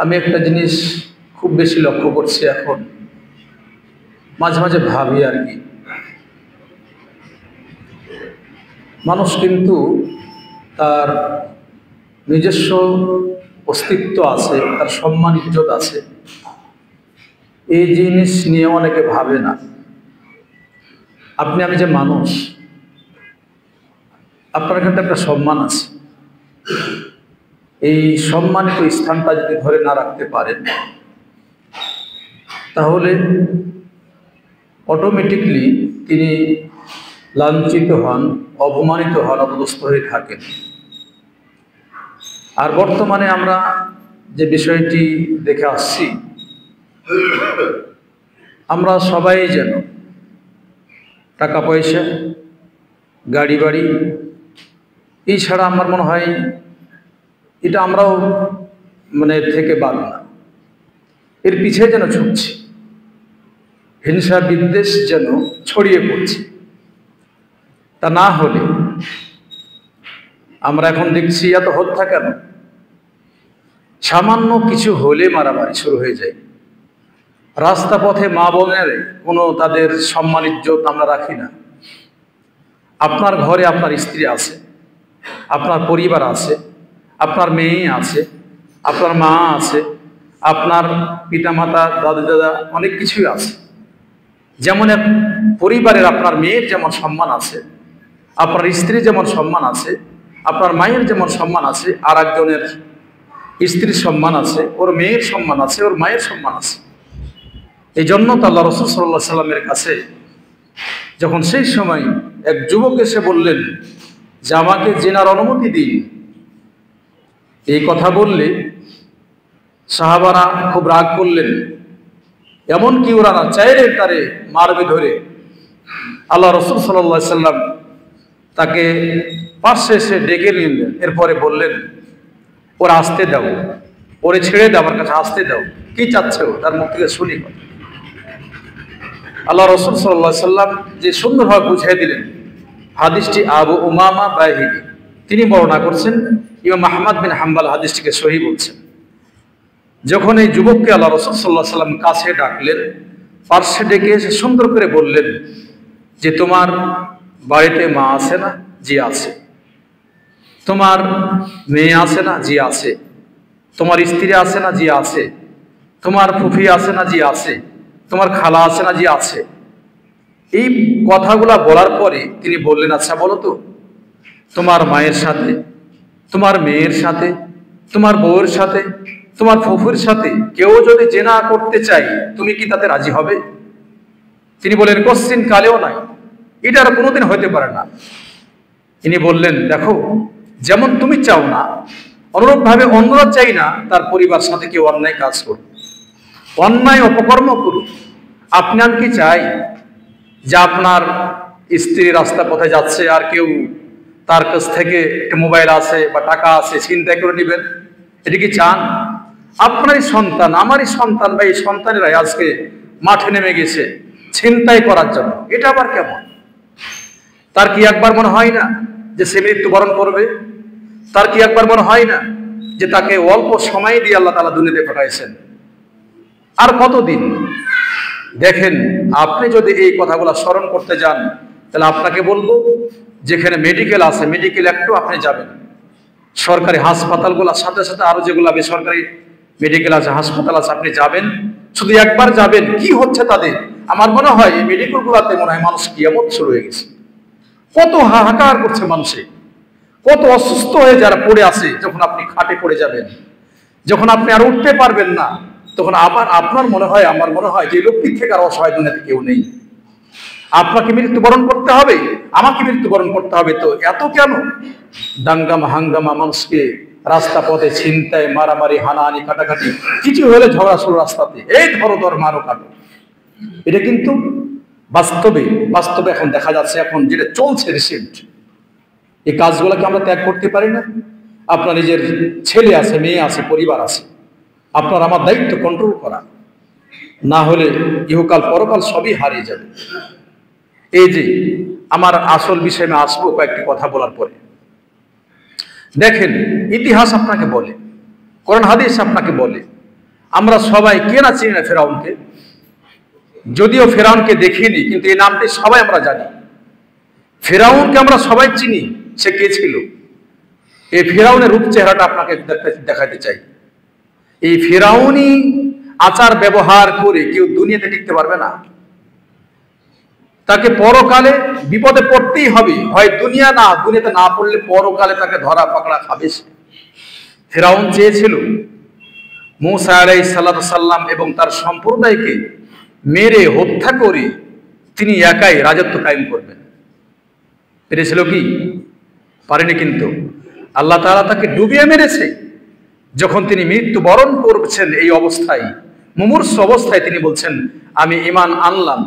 আমি একটা জিনিস খুব বেশি লক্ষ্য করছি এখন, মাঝে মাঝে ভাবি আর কি, মানুষ কিন্তু তার নিজস্ব অস্তিত্ব আছে, তার সম্মান ইজ্জত আছে, এই জিনিস নিয়ে অনেকে ভাবে না। আমি যে মানুষ, আপনার কিন্তু একটা সম্মান আছে। এই সম্মানিত স্থানটা যদি ধরে না রাখতে পারেন, তাহলে অটোমেটিকলি তিনি লাঞ্ছিত হন, অপমানিত হন, অপদস্থ হয়ে থাকেন। আর বর্তমানে আমরা যে বিষয়টি দেখে আসছি, আমরা সবাই যেন টাকা পয়সা, গাড়ি বাড়ি, এই ছাড়া আমার মনে হয় এটা আমরাও থেকে বাদ না, এর পিছে যেন ছুটছি, হিংসা বিদ্বেষ যেন ছড়িয়ে পড়ছে। তা না হলে আমরা এখন দেখছি এত হত্যা কেন? সামান্য কিছু হলে মারামারি শুরু হয়ে যায়। রাস্তা পথে মা বোনের কোনো তাদের সম্মান ইজ্জত আমরা রাখি না। আপনার ঘরে আপনার স্ত্রী আছে, আপনার পরিবার আছে, আপনার মেয়ে আছে, আপনার মা আছে, আপনার পিতামাতা, দাদা দাদা, অনেক কিছুই আছে। যেমন এক পরিবারের আপনার মেয়ের যেমন সম্মান আছে, আপনার স্ত্রীর যেমন সম্মান আছে, আপনার মায়ের যেমন সম্মান আছে, আর একজনের স্ত্রীর সম্মান আছে, ওর মেয়ের সম্মান আছে, ওর মায়ের সম্মান আছে। এই জন্য তো আল্লাহ রাসূল সাল্লাল্লাহু আলাইহি সাল্লামের কাছে যখন সেই সময় এক যুবক এসে বললেন যে আমাকে জেনার অনুমতি দিন, এই কথা বললে সাহাবারা খুব রাগ করলেন, এমনকি ওরা না চাইলে তারে মারবে ধরে। আল্লাহ রাসূল সাল্লাল্লাহু আলাইহি সাল্লাম তাকে পাশে এসে ডেকে নিলেন, এরপরে বললেন ওরা আসতে দাও, ওরে ছেড়ে দাও, আমার কাছে আসতে দাও, কি চাচ্ছে ও, তার মুখ থেকে শুনি। আল্লাহ রাসূল সাল্লাল্লাহু আলাইহি সাল্লাম যে সুন্দরভাবে বুঝিয়ে দিলেন। হাদিসটি আবু উমামা বাহিনী তিনি বর্ণনা করছেন, ইমাম আহমদ বিন হাম্বল হাদিসটিকে সহিহ বলছেন। যখন এই যুবককে আল্লাহ রাসূল সাল্লাল্লাহু আলাইহি সাল্লাম কাছে ডাকলেন, পার্শ্বে ডেকে এসে সুন্দর করে বললেন যে তোমার বাড়িতে মা আছে না? জি আছে। তোমার মেয়ে আছে না? জি আছে। তোমার স্ত্রী আছে না? জি আছে। তোমার ফুফি আছে না? জি আছে। তোমার খালা আছে না? জি আছে। এই কথাগুলা বলার পরে তিনি বললেন, আচ্ছা বলো তো, তোমার মায়ের সাথে, তোমার মেয়ের সাথে, তোমার বউয়ের সাথে, তোমার ফুফুর সাথে কেউ যদি জেনা করতে চাই, তুমি কি তাতে রাজি হবে? তিনি বললেন, কোশ্চিন কালেও নাই, এটা আর কোনোদিন হইতে পারে না। তিনি বললেন, দেখো, যেমন তুমি চাও না, অনুরূপভাবে অন্যরা চাই না তার পরিবার সাথে কেউ অন্যায় কাজ করুক, অন্যায় অপকর্ম করুক। আপনার কি চাই যে আপনার স্ত্রী রাস্তা পথে যাচ্ছে আর কেউ তার কাছ থেকে একটা মোবাইল আছে বা টাকা আছে ছিনতাই করে নেবেন? এটা কি চান? আপনারই সন্তান, আমারই সন্তান বা এই সন্তানেরাই আজকে মাঠে নেমে গেছে ছিনতাই করার জন্য, এটা আবার কেমন? তার কি একবার মনে হয় না যে সে মৃত্যুবরণ করবে? তার কি একবার মনে হয় না যে তাকে অল্প সময় দিয়ে আল্লাহ তাআলা দুনিয়াতে পাঠাইছেন? আর কতদিন? দেখেন, আপনি যদি এই কথাগুলো স্মরণ করতে যান, তাহলে আপনাকে বলবো, যেখানে মেডিকেল আছে, মেডিকেল একটু আপনি যাবেন, সরকারি হাসপাতালগুলোর সাথে সাথে আরো যেগুলো বেসরকারি মেডিকেল আছে, হাসপাতাল আছে, আপনি যাবেন, শুধু একবার যাবেন, কি হচ্ছে তাদের। আমার মনে হয় এই মেডিকেলগুলোতে মনে হয় মানুষ কিয়ামত শুরু হয়ে গেছে। কত হাহাকার করছে মানুষে, কত অসুস্থ হয়ে যারা পড়ে আছে। যখন আপনি খাটে পড়ে যাবেন, যখন আপনি আর উঠতে পারবেন না, তখন আবার আপনার মনে হয়, আমার মনে হয় যে লোকটির থেকে আর অসহায় দুনিয়াতে কেউ নেই। আপনাকে মৃত্যুবরণ করতে হবে, আমাকে মৃত্যুবরণ করতে হবে, তো এত কেন দাঙ্গামা হাঙ্গামা, মানুষকে রাস্তা পথে ছিনতাই, মারামারি, হানাহানি, কাটাকাটি, কিছু হলে ঝগড়া শুরু রাস্তাতে, এই ধরো ধর মারো কাটো। এটা কিন্তু বাস্তবে বাস্তবে এখন দেখা যাচ্ছে, এখন যেটা চলছে রিসেন্ট, এই কাজগুলোকে আমরা ত্যাগ করতে পারি না? আপনার নিজের ছেলে আছে, মেয়ে আছে, পরিবার আছে, আপনার আমার দায়িত্ব কন্ট্রোল করা, না হলে ইহকাল পরকাল সবই হারিয়ে যাবে। এই যে আমার আসল বিষয়ে আমি আসবো কয়েকটি কথা বলার পরে। দেখেন, ইতিহাস আপনাকে বলে, কোরআন হাদিস আপনাকে বলে আমরা সবাই কে না চিনি না ফেরাউনকে, যদিও ফেরাউনকে দেখিনি, কিন্তু এই নামটি সবাই আমরা জানি। ফেরাউনকে আমরা সবাই চিনি, সে কে ছিল। এই ফেরাউনের রূপ চেহারাটা আপনাকে দেখাতে চাই। এই ফেরাউনি আচার ব্যবহার করে কেউ দুনিয়াতে টিকতে পারবে না। তাকে পরকালে বিপদে পড়তেই হবে, হয় দুনিয়াতে না পড়লে পরকালে তাকে ধরা পাকড়া খাবে সে। ফেরাউন চেয়েছিল মূসা আলাইহিস সালাম এবং তার সম্প্রদায়কে মেরে হত্যা করে তিনি একাই রাজত্ব কায়েম করবেন। পেরেছিল কি? পারেনি। কিন্তু আল্লাহ তাআলা তাকে ডুবিয়ে মেরেছে। যখন তিনি মৃত্যুবরণ করছেন এই অবস্থায়, মুমূর্ষ অবস্থায়, তিনি বলছেন আমি ঈমান আনলাম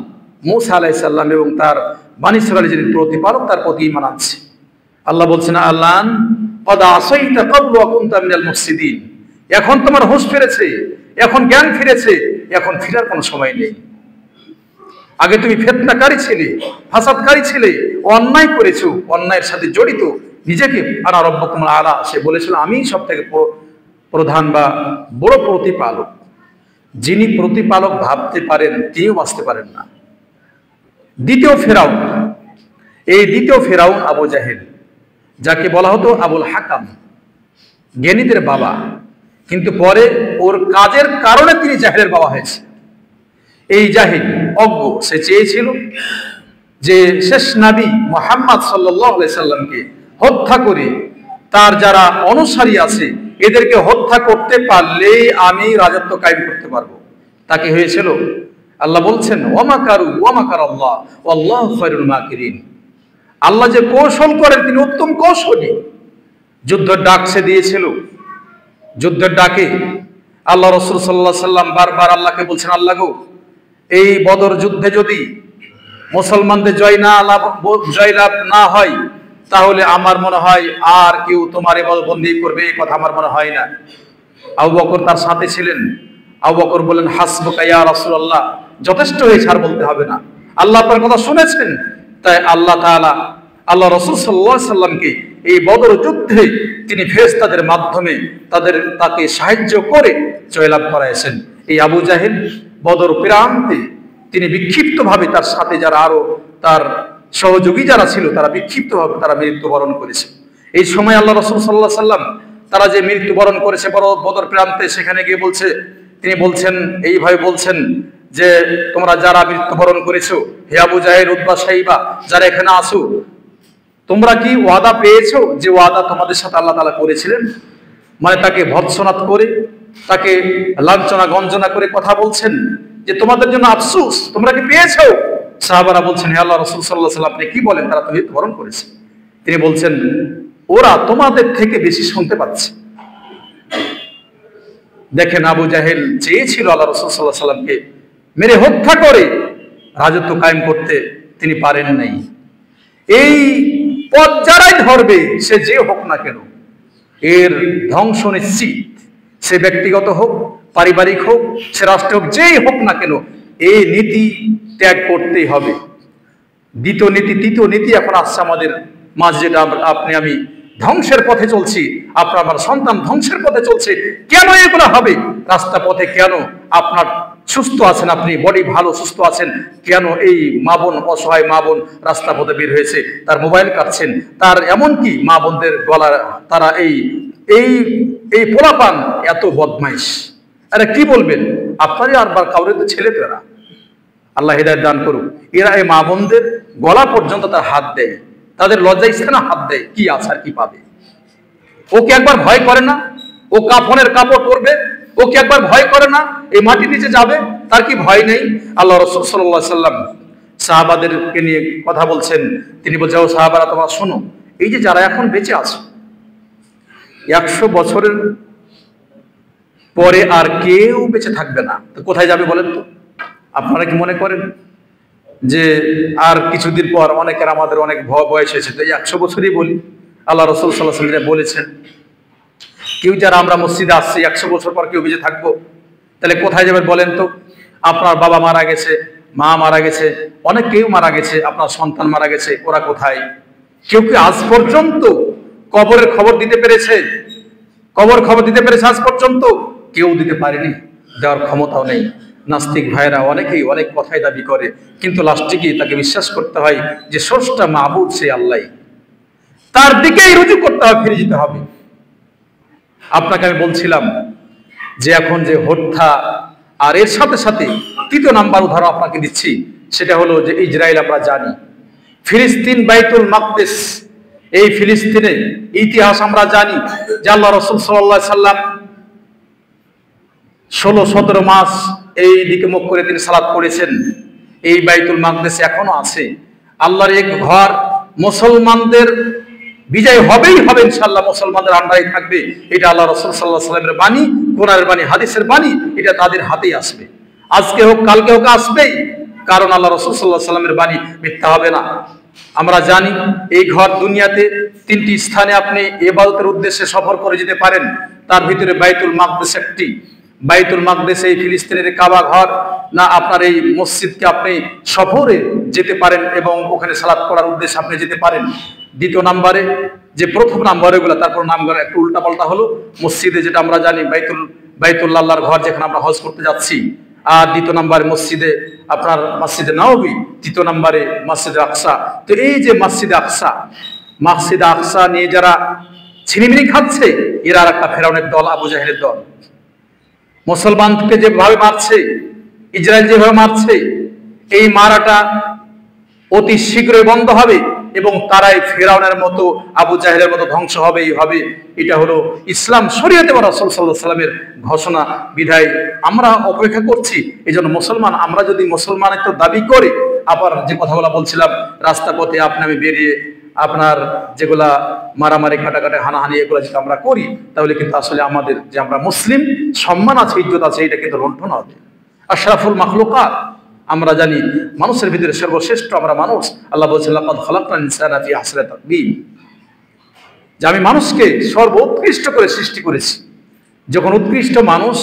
মূসা আলাইহিস সালাম এবং তার বনী ইসরাঈলের যিনি প্রতিপালক তার প্রতি ঈমান আনছি। আল্লাহ বলছেন আল্লান ক্বাদ আসাইতা ক্বাবলু ওয়া কুনতা মিনাল মুফসিদিন, এখন তোমার হুঁশ ফিরেছে, এখন জ্ঞান ফিরেছে, এখন ফেরার কোনো সময় নেই। আগে তুমি ফিতনাকারী ছিলে, ফাসাদকারী ছিলে, অন্যায় করেছো, অন্যায়ের সাথে জড়িত, নিজেকে আনা রব্বুকুমুল আলা, সে বলেছিল আমি সবথেকে প্রধান বা বড় প্রতিপালক। যিনি প্রতিপালক ভাবতে পারেন তিনিও বাঁচতে পারেন না। দ্বিতীয় ফেরাউন, এই দ্বিতীয় ফেরাউন আবু জাহেল, যাকে বলা হতো আবুল হাকাম, জ্ঞানীদের বাবা, কিন্তু পরে ওর কাজের কারণে তিনি জাহেলের বাবা হয়েছে। এই জাহিল অজ্ঞ, সে চেয়েছিল যে শেষ নবী মুহাম্মদ সাল্লাল্লাহু আলাইহি সাল্লামকে হত্যা করে তার যারা অনুসারী আছে এদেরকে হত্যা করতে পারলেই আমি রাজত্ব কায়েম করতে পারবো। তাকে হয়েছিল, আল্লাহ বলছেন ওয়ামাকারু ওয়ামাকারাল্লাহ ওয়াল্লাহু খায়রুল মাকিরিন, আল্লাহ যে কৌশল করেন তিনি উত্তম কৌশলী। যুদ্ধের ডাক সে দিয়েছিল, যুদ্ধের ডাকে আল্লাহ রাসূল সাল্লাল্লাহু আলাইহি সাল্লাম বারবার আল্লাহকে বলছেন আল্লাহ গো, এই বদর যুদ্ধে যদি মুসলমানদের জয়লাভ না হয় তাহলে আমার মনে হয় আর কেউ তোমার বন্দী করবে, এই কথা আমার মনে হয় না। আবু বকর তার সাথে ছিলেন। আবু বকর বলেন হাসবুকা ইয়া রাসূলুল্লাহ, যথেষ্ট হয়েছে, আর বলতে হবে না, আল্লাহ আপনার কথা শুনেছেন। তাই আল্লাহ তাআলা আল্লাহ রাসূল সাল্লাল্লাহু আলাইহি সাল্লামকে এই বদর যুদ্ধে তিনি ফেরেশতাদের মাধ্যমে তাকে সাহায্য করে জয়লাভ করাইছেন। এই আবু জাহেল বদর প্রান্তে তিনি বিক্ষিপ্তভাবে, তার সাথে যারা আরো তার সহযোগী যারা ছিল তারা বিক্ষিপ্তভাবে তারা মৃত্যুবরণ করেছে। এই সময় আল্লাহ রাসূল সাল্লাল্লাহু আলাইহি সাল্লাম তারা যে মৃত্যুবরণ করেছে বদর প্রান্তে, সেখানে গিয়ে তিনি বলছেন এইভাবে বলছেন যে তোমরা যারা মৃত্যুবরণ করেছো, হে আবু জাহেল, উতবা, শাইবা, যারা এখানে আসো, তোমরা কি ওয়াদা পেয়েছো যে ওয়াদা তোমাদের সাথে আল্লাহ তাআলা করেছিলেন? মানে তাকে ভৎসনাত করে, তাকে লাঞ্ছনা গঞ্জনা করে কথা বলছেন যে তোমাদের জন্য আফসোস, তোমরা কি পেয়েছো? সাহাবারা বলছেন হে আল্লাহ রাসূল সাল্লাল্লাহু আলাইহি ওয়াসাল্লাম, আপনি কি বলেন, তারা তো মৃত্যুবরণ করেছে। তিনি বলছেন ওরা তোমাদের থেকে বেশি শুনতে পাচ্ছে। দেখেন, আবু জাহেল চেয়েছিল আল্লাহ রাসূল সাল্লাল্লাহু আলাইহি ওয়াসাল্লামকে মেরে হত্যা করে রাজত্ব কায়েম করতে, তিনি পারেন নাই। এই পথ যারাই ধরবে, সে যে হোক না কেন, এর ধ্বংস নিশ্চিত। সে ব্যক্তিগত হোক, পারিবারিক হোক, সে রাষ্ট্র হোক, যেই হোক না কেন, এই নীতি ত্যাগ করতেই হবে। তৃতীয় নীতি এখন আসছে আমাদের মাঝে, যেটা আপনি আমি ধ্বংসের পথে চলছি, আপনার আমার সন্তান ধ্বংসের পথে চলছে। কেন এগুলো হবে? রাস্তা পথে কেন আপনার সুস্থ আছেন, আপনি বডি ভালো সুস্থ আছেন, কেন এই মা বোন, অসহায় মা বোন রাস্তা পথে বের হয়েছে, তার মোবাইল কাটছেন, তার এমনকি মা বোনদের গলা, তারা এই পোলাপান এত বদমাইশ। আরে কি বলবেন, আপনারই আর কাউরে তো ছেলে তো এরা, আল্লাহ হিদায়াত দান করুক। এরা এই মা বোনদের গলা পর্যন্ত তার হাত দেয়, তাদের লজ্জা স্থানে হাত দেয়, কি আছে আর কি পাবে? ওকে একবার ভয় করে না? ও কাফনের কাপড় পরবে, ওকে একবার ভয় করে না? এই মাটির নিচে যাবে, তার কি ভয় নেই? আল্লাহ রাসূল সাল্লাল্লাহু আলাইহি সাল্লাম সাহাবাদেরকে নিয়ে কথা বলছেন। তিনি বলছেন, ও সাহাবারা, তোমরা শোনো, এই যে যারা এখন বেঁচে আছে, 100 বছরের পরে আর কেউ বেঁচে থাকবে না, তো কোথায় যাবে বলেন তো? আপনারা কি মনে করেন যে আর কিছুদিন পর, অনেকের আমাদের অনেক বয়স হয়েছে, তো 100 বছরই বলি, আল্লাহ রাসূল সাল্লাল্লাহু আলাইহি ওয়াসাল্লাম বলেছেন, কেউ যারা আমরা মসজিদে আসছি 100 বছর পর কেউ বেঁচে থাকবো, তাহলে কোথায় যাবেন বলেন তো? আপনার বাবা মারা গেছে, মা মারা গেছে, অনেক কেউ মারা গেছে, আপনার সন্তান মারা গেছে, ওরা কোথায়? কেউ কি আজ পর্যন্ত কবরের খবর দিতে পেরেছে? কবর খবর দিতে পেরেছে আজ পর্যন্ত? কেউ দিতে পারেনি। দেওয়ার ক্ষমতাও নেই। নাস্তিক ভাইরা অনেকেই অনেক কথাই দাবি করে, কিন্তু লাস্টে গিয়ে তাকে বিশ্বাস করতে হয় যে স্রষ্টা মাবুদ সে আল্লাহ, তার দিকেই রুজু করতে হবে, ফিরে যেতে হবে। আপনাকে আমি বলছিলাম যে এখন যে হত্যা, আর এর সাথে সাথে তৃতীয় নাম্বার উদাহরণ আপনাকে দিচ্ছি, সেটা হলো যে ইসরায়েল। আমরা জানি ফিলিস্তিন, বাইতুল মাকদিস, এই ফিলিস্তিনের ইতিহাস আমরা জানি যে আল্লাহ রাসূল সাল্লাল্লাহু আলাইহি সাল্লাম 16-17 মাস এই দিকে মুখ করে তিনি সালাত করেছেন। এই বাইতুল মাকদিস এখনো আছে, আল্লাহর এক ঘর। মুসলমানদের বিজয় হবেই হবে ইনশাআল্লাহ, মুসলমানদের আন্ডারে থাকবে। এটা আল্লাহ রাসূল সাল্লাল্লাহু আলাইহি সাল্লামের বাণী, কোরআনের বাণী, হাদিসের বাণী। এটা তাদের হাতেই আসবে, আজকে হোক কালকে হোক আসবেই, কারণ আল্লাহ রাসূল সাল্লাল্লাহু আলাইহি সাল্লামের বাণী মিথ্যা হবে না। আমরা জানি এই ঘর দুনিয়াতে 3টি স্থানে আপনি ইবাদতের উদ্দেশ্যে সফর করে যেতে পারেন, তার ভিতরে বাইতুল মাকদিস একটি। বাইতুল মাকদিস এই ফিলিস্তিনের কাবা ঘর না, আপনার এই মসজিদকে আপনি সফরে যেতে পারেন এবং ওখানে সালাত করার উদ্দেশ্যে আপনি যেতে পারেন। দ্বিতীয় নাম্বারে, যে প্রথম নাম্বার এগুলো, তারপর নামগুলো একটু উল্টা পাল্টা হলো। মসজিদে যেটা আমরা জানি বাইতুল্লাহ আল্লাহর ঘর, যেখানে আমরা হজ করতে যাচ্ছি। আর দ্বিতীয় নাম্বারে মসজিদে আপনার মসজিদে নববী, তৃতীয় নাম্বারে মসজিদে আকসা। তো এই যে মসজিদে আকসা নিয়ে যারা ছিনিমিনি খাচ্ছে, এরা আর একটা ফেরাউনের দল, আবু জাহেলের দল। মুসলমানকে যেভাবে মারছে, ইসরায়েল যেভাবে মারছে, এই মারাটা অতি শীঘ্রই বন্ধ হবে এবং তারাই ফেরাউনের মতো, আবু জাহেলের মতো ধ্বংস হবেই হবে। এটা হলো ইসলাম শরীয়তে বা রাসূল সাল্লাল্লাহু আলাইহি সাল্লামের ঘোষণা। বিধায় আমরা অপেক্ষা করছি। এই জন্য মুসলমান, আমরা যদি মুসলমানের তো দাবি করি, আবার যে কথাগুলো বলছিলাম, রাস্তা পথে আপনি আমি বেরিয়ে আপনার যেগুলা মারামারি, কাটাকাটি, হানাহানি, এগুলো যদি আমরা করি, তাহলে কিন্তু আসলে আমাদের যে আমরা মুসলিম, সম্মান আছে, ইজ্জত আছে, এটা কিন্তু লুণ্ঠন হবে। আশরাফুল মাখলুকাত, আমরা জানি মানুষের ভিতরে সর্বশ্রেষ্ঠ আমরা মানুষ। আল্লাহ বলছেন লাকাদ খালাকনাল ইনসানা ফি আহসানি তাকবীম, যে আমি মানুষকে সর্বোৎকৃষ্ট করে সৃষ্টি করেছি। যখন উৎকৃষ্ট মানুষ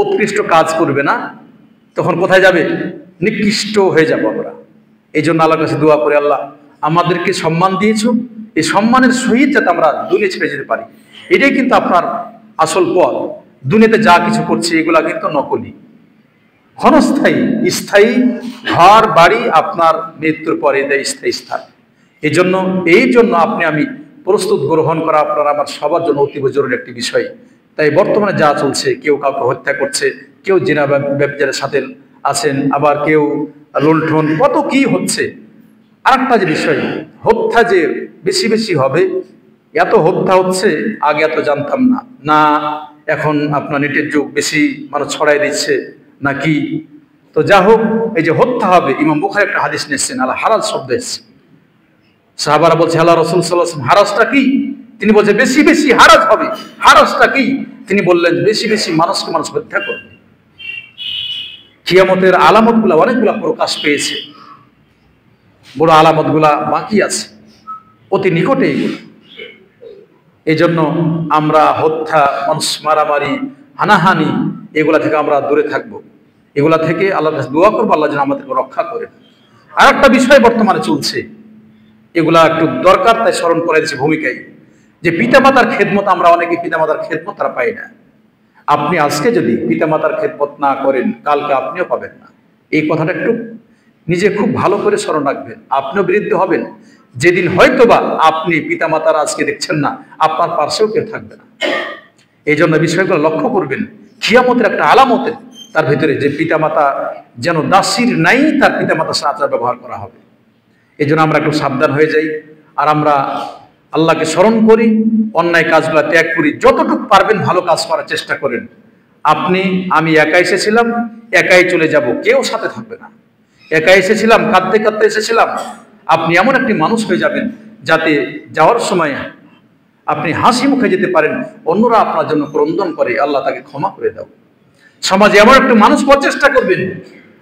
উৎকৃষ্ট কাজ করবে না, তখন কোথায় যাবে? নিকৃষ্ট হয়ে যাব আমরা। এই জন্য আল্লাহর কাছে দোয়া করে, আল্লাহ আমাদেরকে সম্মান দিয়েছো, এই সম্মানের সহিত যাতে আমরা দুনিয়া ছেড়ে যেতে পারি। এটাই কিন্তু আপনার আসল পথ। দুনিয়াতে যা কিছু করছে এগুলা কিন্তু নকলি, ক্ষণস্থায়ী। স্থায়ী ঘর বাড়ি আপনার মৃত্যুর পরে দেয় স্থায়ী স্থান। এই জন্য আপনি আমি প্রস্তুত গ্রহণ করা আপনার আমার সবার জন্য অতীব জরুরি একটি বিষয়। তাই বর্তমানে যা চলছে, কেউ কাউকে হত্যা করছে, কেউ জিনা ব্যভিচারের সাথে আছেন, আবার কেউ লুণ্ঠন, কত কি হচ্ছে। আরেকটা যে বিষয়, হত্যা যে বেশি বেশি হবে, এত হত্যা হচ্ছে, আগে এত জানতাম না। না এখন আপনার নেটের যুগ, বেশি মানুষ ছড়াই দিচ্ছে নাকি। তো যা হোক, এই যে হত্যা হবে, ইমাম বুখারী একটা হাদিস নিয়েছেন, আল্লাহ হারাজ শব্দ এসেছে। সাহাবারা বলছে, আল্লাহ রাসূল সাল্লাল্লাহু আলাইহি ওয়াসাল্লাম হারাজটা কি? তিনি বলছে বেশি বেশি হারাজ হবে। হারাজটা কি? তিনি বললেন বেশি বেশি মানুষকে মানুষ হত্যা করবে। কিয়ামতের আলামতগুলা অনেকগুলা প্রকাশ পেয়েছে, বড় আলামতগুলা বাকি আছে, অতি নিকটে এগুলো। এই জন্য আমরা হত্যা, মানুষ মারামারি, হানাহানি, এগুলা থেকে আমরা দূরে থাকবো। এগুলা থেকে আল্লাহর কাছে দোয়া করবো, আল্লাহ যেন আমাদেরকে রক্ষা করেন। আর একটা বিষয় বর্তমানে চলছে, এগুলা একটু দরকার, তাই স্মরণ করে দিচ্ছে ভূমিকায়, যে পিতামাতার খেদমত, আমরা অনেকে পিতামাতার খেদমত তারা পাই না। আপনি আজকে যদি পিতামাতার খেদমত না করেন, কালকে আপনিও পাবেন না। এই কথাটা একটু নিজে খুব ভালো করে স্মরণ রাখবেন, আপনিও বিরুদ্ধ হবেন। যেদিন হয়তোবা আপনি পিতামাতার আজকে দেখছেন না, আপনার পার্শ্বেও কেউ থাকবে না। এই জন্য বিষয়গুলো লক্ষ্য করবেন। কিয়ামতের একটা আলামতে তার ভিতরে যে পিতামাতা যেন দাসীর নাই, তার পিতামাতার সাথে আচার ব্যবহার করা হবে। এই জন্য আমরা একটু সাবধান হয়ে যাই, আর আমরা আল্লাহকে স্মরণ করি, অন্যায় কাজগুলো ত্যাগ করি, যতটুকু পারবেন ভালো কাজ করার চেষ্টা করেন। আমি একা এসেছিলাম, একাই চলে যাব, কেউ সাথে থাকবে না। একা এসেছিলাম, কাঁদতে কাঁদতে এসেছিলাম। আপনি এমন একটি মানুষ হয়ে যাবেন যাতে যাওয়ার সময় আপনি হাসি মুখে যেতে পারেন, অন্যরা আপনার জন্য ক্রন্দন করে, আল্লাহ তাকে ক্ষমা করে দাও। সমাজে এমন একটি মানুষ হওয়ার চেষ্টা করবেন,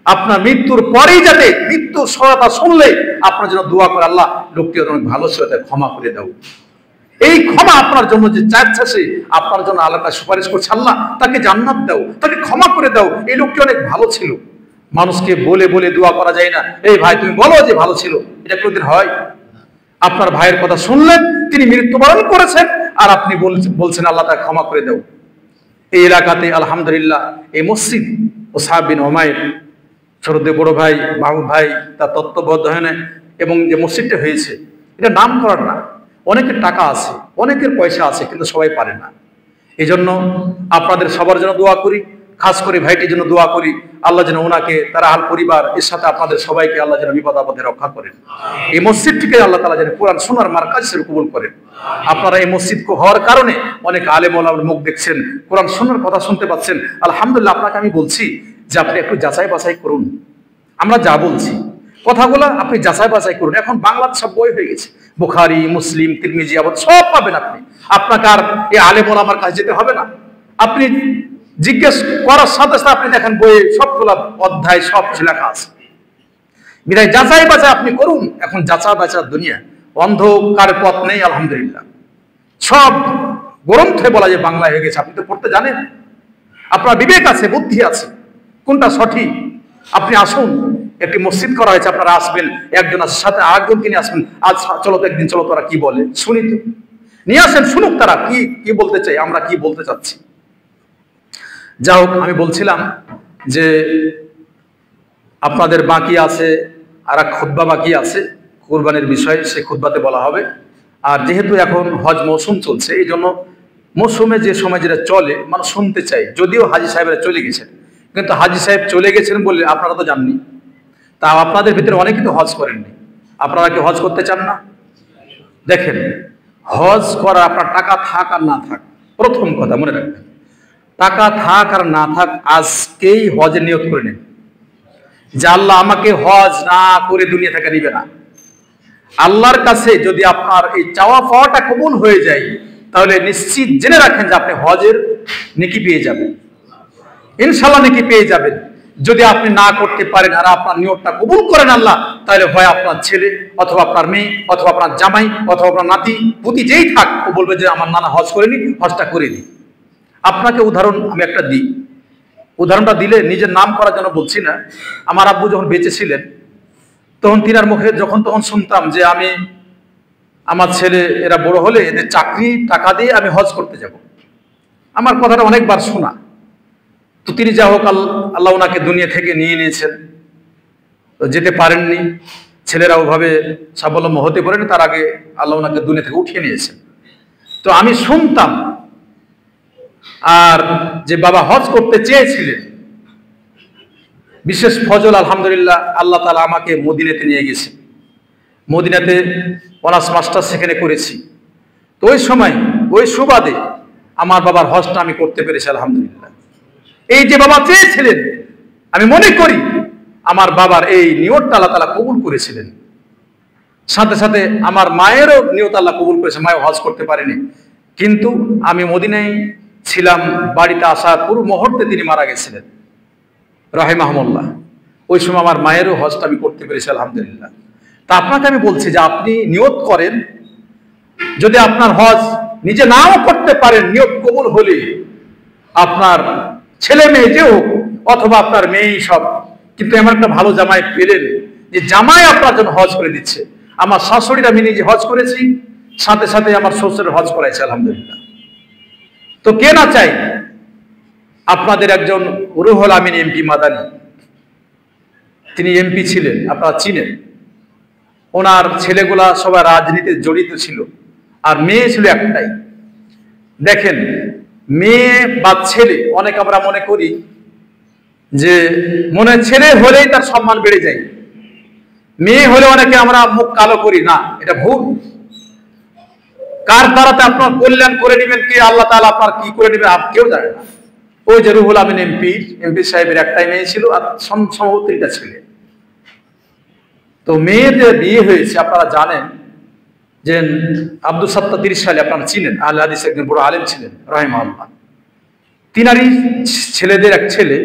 আপনার মৃত্যুর পরেই যাতে মৃত্যুর সহায়তা শুনলে আপনার জন্য দোয়া করে, আল্লাহ লোকটি অনেক ভালো ছিল, তাকে ক্ষমা করে দাও। এই ক্ষমা আপনার জন্য যে চাচ্ছে, সে আপনার জন্য আল্লাহকে সুপারিশ করছে, আল্লাহ তাকে জান্নাত দাও, তাকে ক্ষমা করে দাও, এই লোকটি অনেক ভালো ছিল। মানুষকে বলে বলে দোয়া করা যায় না, এই ভাই তুমি বলো যে ভালো ছিল, এটা কোনদিন হয়? আপনার ভাইয়ের কথা শুনলেন, তিনি মৃত্যুবরণ করেছেন, আর আপনি বলছেন আল্লাহ তাকে ক্ষমা করে দাও। এই এলাকাতে আলহামদুলিল্লাহ এই মসজিদ মুসআব বিন উমাইর ছোটদের বড় ভাই মাহমুদ ভাই তার তত্ত্বাবধানে এবং যে মসজিদটা হয়েছে এটা নাম করার না, অনেকের টাকা আছে, অনেকের পয়সা আছে, কিন্তু সবাই পারে না। এই জন্য আপনাদের সবার জন্য দোয়া করি, খাস করে ভাইটির জন্য দোয়া করি, আল্লাহ যেন ওনাকে, তার আহল পরিবার এর সাথে আপনাদের সবাইকে আল্লাহ যেন বিপদ আপদে রক্ষা করেন। এই মসজিদটিকে আল্লাহ তাআলা যেন কোরআন শোনার মারকাজ হিসেবে কবুল করেন। আপনারা এই মসজিদ হওয়ার কারণে অনেক আলেম ওলামার মুখ দেখছেন, কোরআন শোনার কথা শুনতে পাচ্ছেন। আলহামদুলিল্লাহ, আপনাকে আমি বলছি যে আপনি একটু যাচাই বাছাই করুন। আমরা যা বলছি কথাগুলো আপনি যাচাই বাছাই করুন। এখন বাংলাতে সব বই হয়ে গেছে, বুখারী, মুসলিম, তিরমিজি, আবার সব পাবেন আপনি। আপনাকে আর এই আলেম ওলামার কাছে যেতে হবে না। আপনি জিজ্ঞেস করার সাথে সাথে আপনি দেখেন বইয়ে সবগুলো অধ্যায় সব কিছু লেখা আছে। বিধায় যাচাই বাছাই আপনি করুন। এখন যাচাই বাছার দুনিয়া, অন্ধকার পথ নেই। আলহামদুলিল্লাহ, সব গ্রন্থে বলা যে বাংলা হয়ে গেছে। আপনি তো পড়তে জানেন, আপনার বিবেক আছে, বুদ্ধি আছে, কোনটা সঠিক। আপনি আসুন, একটি মসজিদ করা হয়েছে, আপনারা আসবেন, একজন আছে সাথে আরেকজনকে নিয়ে আসবেন। আজ চলো তো একদিন, চলো তারা কি বলে শুনি, তো নিয়ে আসেন, শুনুক তারা কি কি বলতে চাই, আমরা কি বলতে চাচ্ছি। যা হোক, আমি বলছিলাম যে আপনাদের বাকি আছে আর এক খুতবা বাকি আছে কুরবানির বিষয়ে, সে খুতবাতে বলা হবে। আর যেহেতু এখন হজ মৌসুম চলছে, এই জন্য মৌসুমে যে সময় যেটা চলে মানুষ শুনতে চাই। যদিও হাজী সাহেবরা চলে গেছেন, কিন্তু হাজী সাহেব চলে গেছেন বলে আপনারা তো জাননি, তা আপনাদের ভিতরে অনেকে তো হজ করেননি। আপনারা কি হজ করতে চান না? দেখেন, হজ করা আপনার টাকা থাক আর না থাক, প্রথম কথা মনে রাখবেন, টাকা থাক আর না থাক, আজকেই হজের নিয়ত করে নেন যে আল্লাহ আমাকে হজ না করে দুনিয়া থেকে নিবে না। আল্লাহর কাছে যদি আপনার এই চাওয়া পাওয়াটা কবুল হয়ে যায়, তাহলে নিশ্চিত জেনে রাখেন যে আপনি হজের নেকি পেয়ে যাবেন, ইনশাআল্লাহ নেকি পেয়ে যাবেন। যদি আপনি না করতে পারেন আর আপনার নিয়তটা কবুল করেন আল্লাহ, তাহলে হয় আপনার ছেলে অথবা আপনার মেয়ে অথবা আপনার জামাই অথবা আপনার নাতি পুতি যেই থাক, ও বলবে যে আমার নানা হজ করেনি, হজটা করে নি। আপনাকে উদাহরণ আমি একটা দিই, উদাহরণটা দিলে নিজের নাম করার জন্য বলছি না। আমার আব্বু যখন বেঁচে ছিলেন, তখন তিনার মুখে তখন শুনতাম যে আমি, আমার ছেলে এরা বড় হলে এদের চাকরি টাকা দিয়ে আমি হজ করতে যাব। আমার কথাটা অনেকবার শোনা। তো তিনি যা হোক, আল্লাহ ওনাকে দুনিয়া থেকে নিয়ে নিয়েছেন, তো যেতে পারেননি। ছেলেরা ওভাবে স্বাবলম্বী হতে পারেনি, তার আগে আল্লাহ ওনাকে দুনিয়া থেকে উঠিয়ে নিয়েছেন। তো আমি শুনতাম, আর যে বাবা হজ করতে চেয়েছিলেন, বিশেষ ফজল আলহামদুলিল্লাহ আল্লাহ তাআলা আমাকে মদিনাতে নিয়ে গেছে। মদিনাতে অনার্স মাস্টার সেখানে করেছি। তো ওই সময় ওই সুবাদে আমার বাবার হজটা আমি করতে পেরেছি আলহামদুলিল্লাহ। এই যে বাবা চেয়েছিলেন, আমি মনে করি আমার বাবার এই নিয়তটা আল্লাহ তাআলা কবুল করেছিলেন। সাথে সাথে আমার মায়েরও নিয়ত আল্লাহ কবুল করেছে, মায়ের হজ করতে পারেনি। কিন্তু আমি মদিনায় ছিলাম, বাড়িতে আসার পুরো মুহূর্তে তিনি মারা গেছিলেন রাহিমাহুল্লাহ। ওই সময় আমার মায়েরও হজটা আমি করতে পেরেছি আলহামদুলিল্লাহ। তা আপনাকে আমি বলছি যে আপনি নিয়ত করেন, যদি আপনার হজ নিজে নাও করতে পারেন, নিয়ত কবুল হলে আপনার ছেলে মেয়ে যে হোক অথবা আপনার মেয়েই সব, কিন্তু এমন একটা ভালো জামাই পেলেন যে জামাই আপনার জন্য হজ করে দিচ্ছে। আমার শাশুড়ির আমি নিজে হজ করেছি, সাথে সাথে আমার শ্বশুরের হজ করাইছে আলহামদুলিল্লাহ। তো কে না চাই? আপনাদের একজন রুহুল আমিন এমপি মাদানী, তিনি এমপি ছিলেন, আপনারা চিনেন। ওনার ছেলেগুলা সবাই রাজনীতিতে জড়িত ছিল, আর মেয়ে ছিল একটাই। দেখেন, মেয়ে বা ছেলে, অনেক আমরা মনে করি যে মনে ছেলে হলেই তার সম্মান বেড়ে যায়, মেয়ে হলে অনেকে আমরা মুখ কালো করি। না, এটা ভুল। কার দ্বারাতে আপনার কল্যাণ করে নেবেন কে, আল্লাহ তাআলা আপনার কি করে নেবেন কেউ জানে না। ওই যে রুহুল আমিন এমপি সাহেবের একটাই মেয়ে ছিল, আর সম্ভবত 3টা ছেলে। তো মেয়েদের বিয়ে হয়েছে, আপনারা জানেন যে আব্দুল সাত্তার 30 সালে, আপনারা চিনেন, আহলে হাদিস একজন বড় আলেম ছিলেন রাহিমাহুল্লাহ। তিনারই ছেলেদের এক ছেলে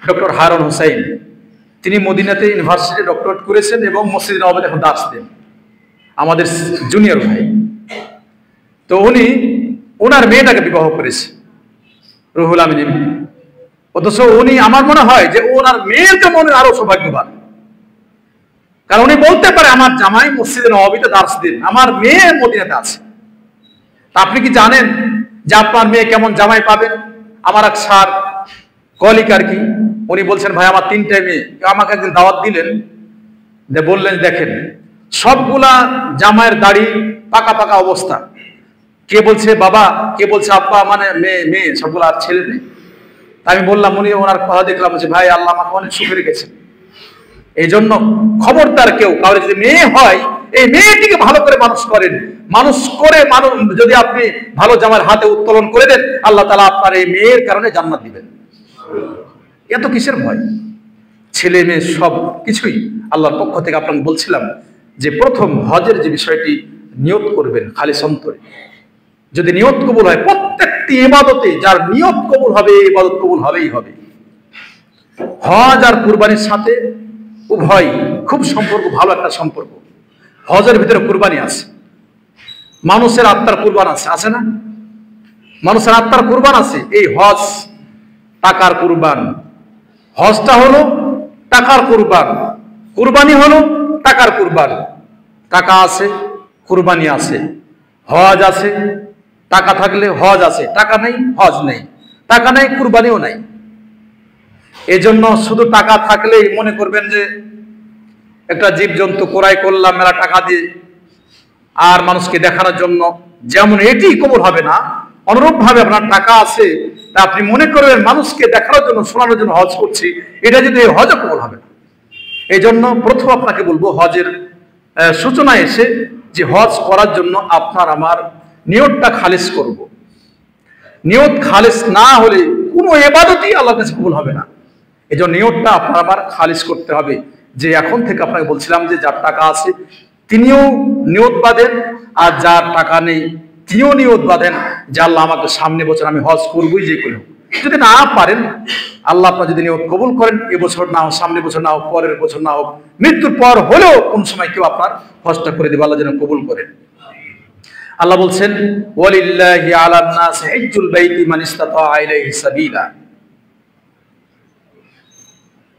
ডক্টর হারুন হোসাইন, তিনি মদিনাতে ইউনিভার্সিটি ডক্টরেট করেছেন এবং মসজিদ নববীতে এখন দার্স দেন, আমাদের জুনিয়র ভাই। তো উনি ওনার মেয়েটাকে বিবাহ করেছে, রুহুল আমিন এমপি। অথচ উনি, আমার মনে হয় যে ওনার মেয়ের তো মনে আরো সৌভাগ্যবান, কারণ উনি বলতে পারে আমার জামাই মসজিদে নববীতে দার্স দেন, আমার মেয়ে মদিনাতে আছে। তা আপনি কি জানেন যে আপনার মেয়ে কেমন জামাই পাবেন? আমার এক স্যার কলিক আর কি, উনি বলছেন ভাই আমার 3টে মেয়ে, আমাকে একদিন দাওয়াত দিলেন, বললেন দেখেন সবগুলা জামাইয়ের দাড়ি পাকা পাকা অবস্থা, কে বলছে বাবা, কে বলছে আব্বা, মানে মেয়ে মেয়ে সবগুলো, আর ছেলে নেই। আমি বললাম, উনি ওনার কথা দেখলাম যে ভাই আল্লাহ আমাকে অনেক সুখে রেখেছেন, এই জন্য খবরদার কেউ কারো যদি মেয়ে হয় এই মেয়েটিকে ভালো করে মানুষ করেন, মানুষ করে মানুষ যদি আপনি ভালো জামার হাতে উত্তোলন করে দেন, আল্লাহ তাআলা আপনার এই মেয়ের কারণে জান্নাত দিবেন। এত কিসের ভয়? ছেলে মেয়ে সব কিছুই আল্লাহর পক্ষ থেকে। আপনাকে বলছিলাম যে প্রথম হজের যে বিষয়টি, নিয়ত করবেন খালিস অন্তরে। যদি নিয়ত কবুল হয়, প্রত্যেকটি ইবাদতে যার নিয়ত কবুল হবে এই ইবাদত কবুল হবেই হবে। হজ আর কুরবানির সাথে উভয় খুব সম্পর্ক, ভালো একটা সম্পর্ক। হজের ভিতরে কুরবানি আছে, মানুষের আত্মার কুরবান আছে, আছে না? মানুষের আত্মার কুরবান আছে। এই হজ টাকার কুরবান, হজটা হলো টাকার কুরবান, কুরবানি হলো টাকার কুরবান। টাকা আছে কুরবানি আছে, হজ আছে, টাকা থাকলে হজ আছে, টাকা নেই হজ নেই, টাকা নেই কুরবানিও নাই। এজন্য শুধু টাকা থাকলেই মনে করবেন যে একটা জীবজন্তু ক্রয় করলাম মেলা টাকা দিয়ে আর মানুষকে দেখানোর জন্য, যেমন এটি কবুল হবে না, অনুরূপ ভাবে আপনার টাকা আছে তা আপনি মনে করবেন মানুষকে দেখানোর জন্য, শোনানোর জন্য হজ করছি, এটা যদি হজও কবুল হবে না। এই জন্য প্রথম আপনাকে বলবো হজের সূচনা এসে যে হজ করার জন্য আপনার আমার নিয়তটা খালিস করব। নিয়ত খালিস না হলে কোনো ইবাদতই আল্লাহর কাছে কবুল হবে না। এই জন্য নিয়তটা আপনার আমার খালিস করতে হবে। যে এখন থেকে আপনাকে বলছিলাম যে যার টাকা আছে তিনিও নিয়ত বাঁধেন, আর যার টাকা নেই তিনিও নিয়ত বাঁধেন যে আল্লাহ আমাকে সামনে বছর আমি হজ করবই, যে করে হোক। যদি না পারেন, আল্লাহ আপনার যদি নিয়ত কবুল করেন, এবছর না হোক, সামনে বছর না হোক, পরের বছর না হোক, মৃত্যুর পর হলেও কোন সময় কেউ আপনার হজটা করে দেবে, আল্লাহ যেন কবুল করেন। আল্লাহ বলছেন ওয়ালিল্লাহি আলান নাস হিজ্জুল বাইতি মান ইসতাতা ইলাইহি সাবিলা।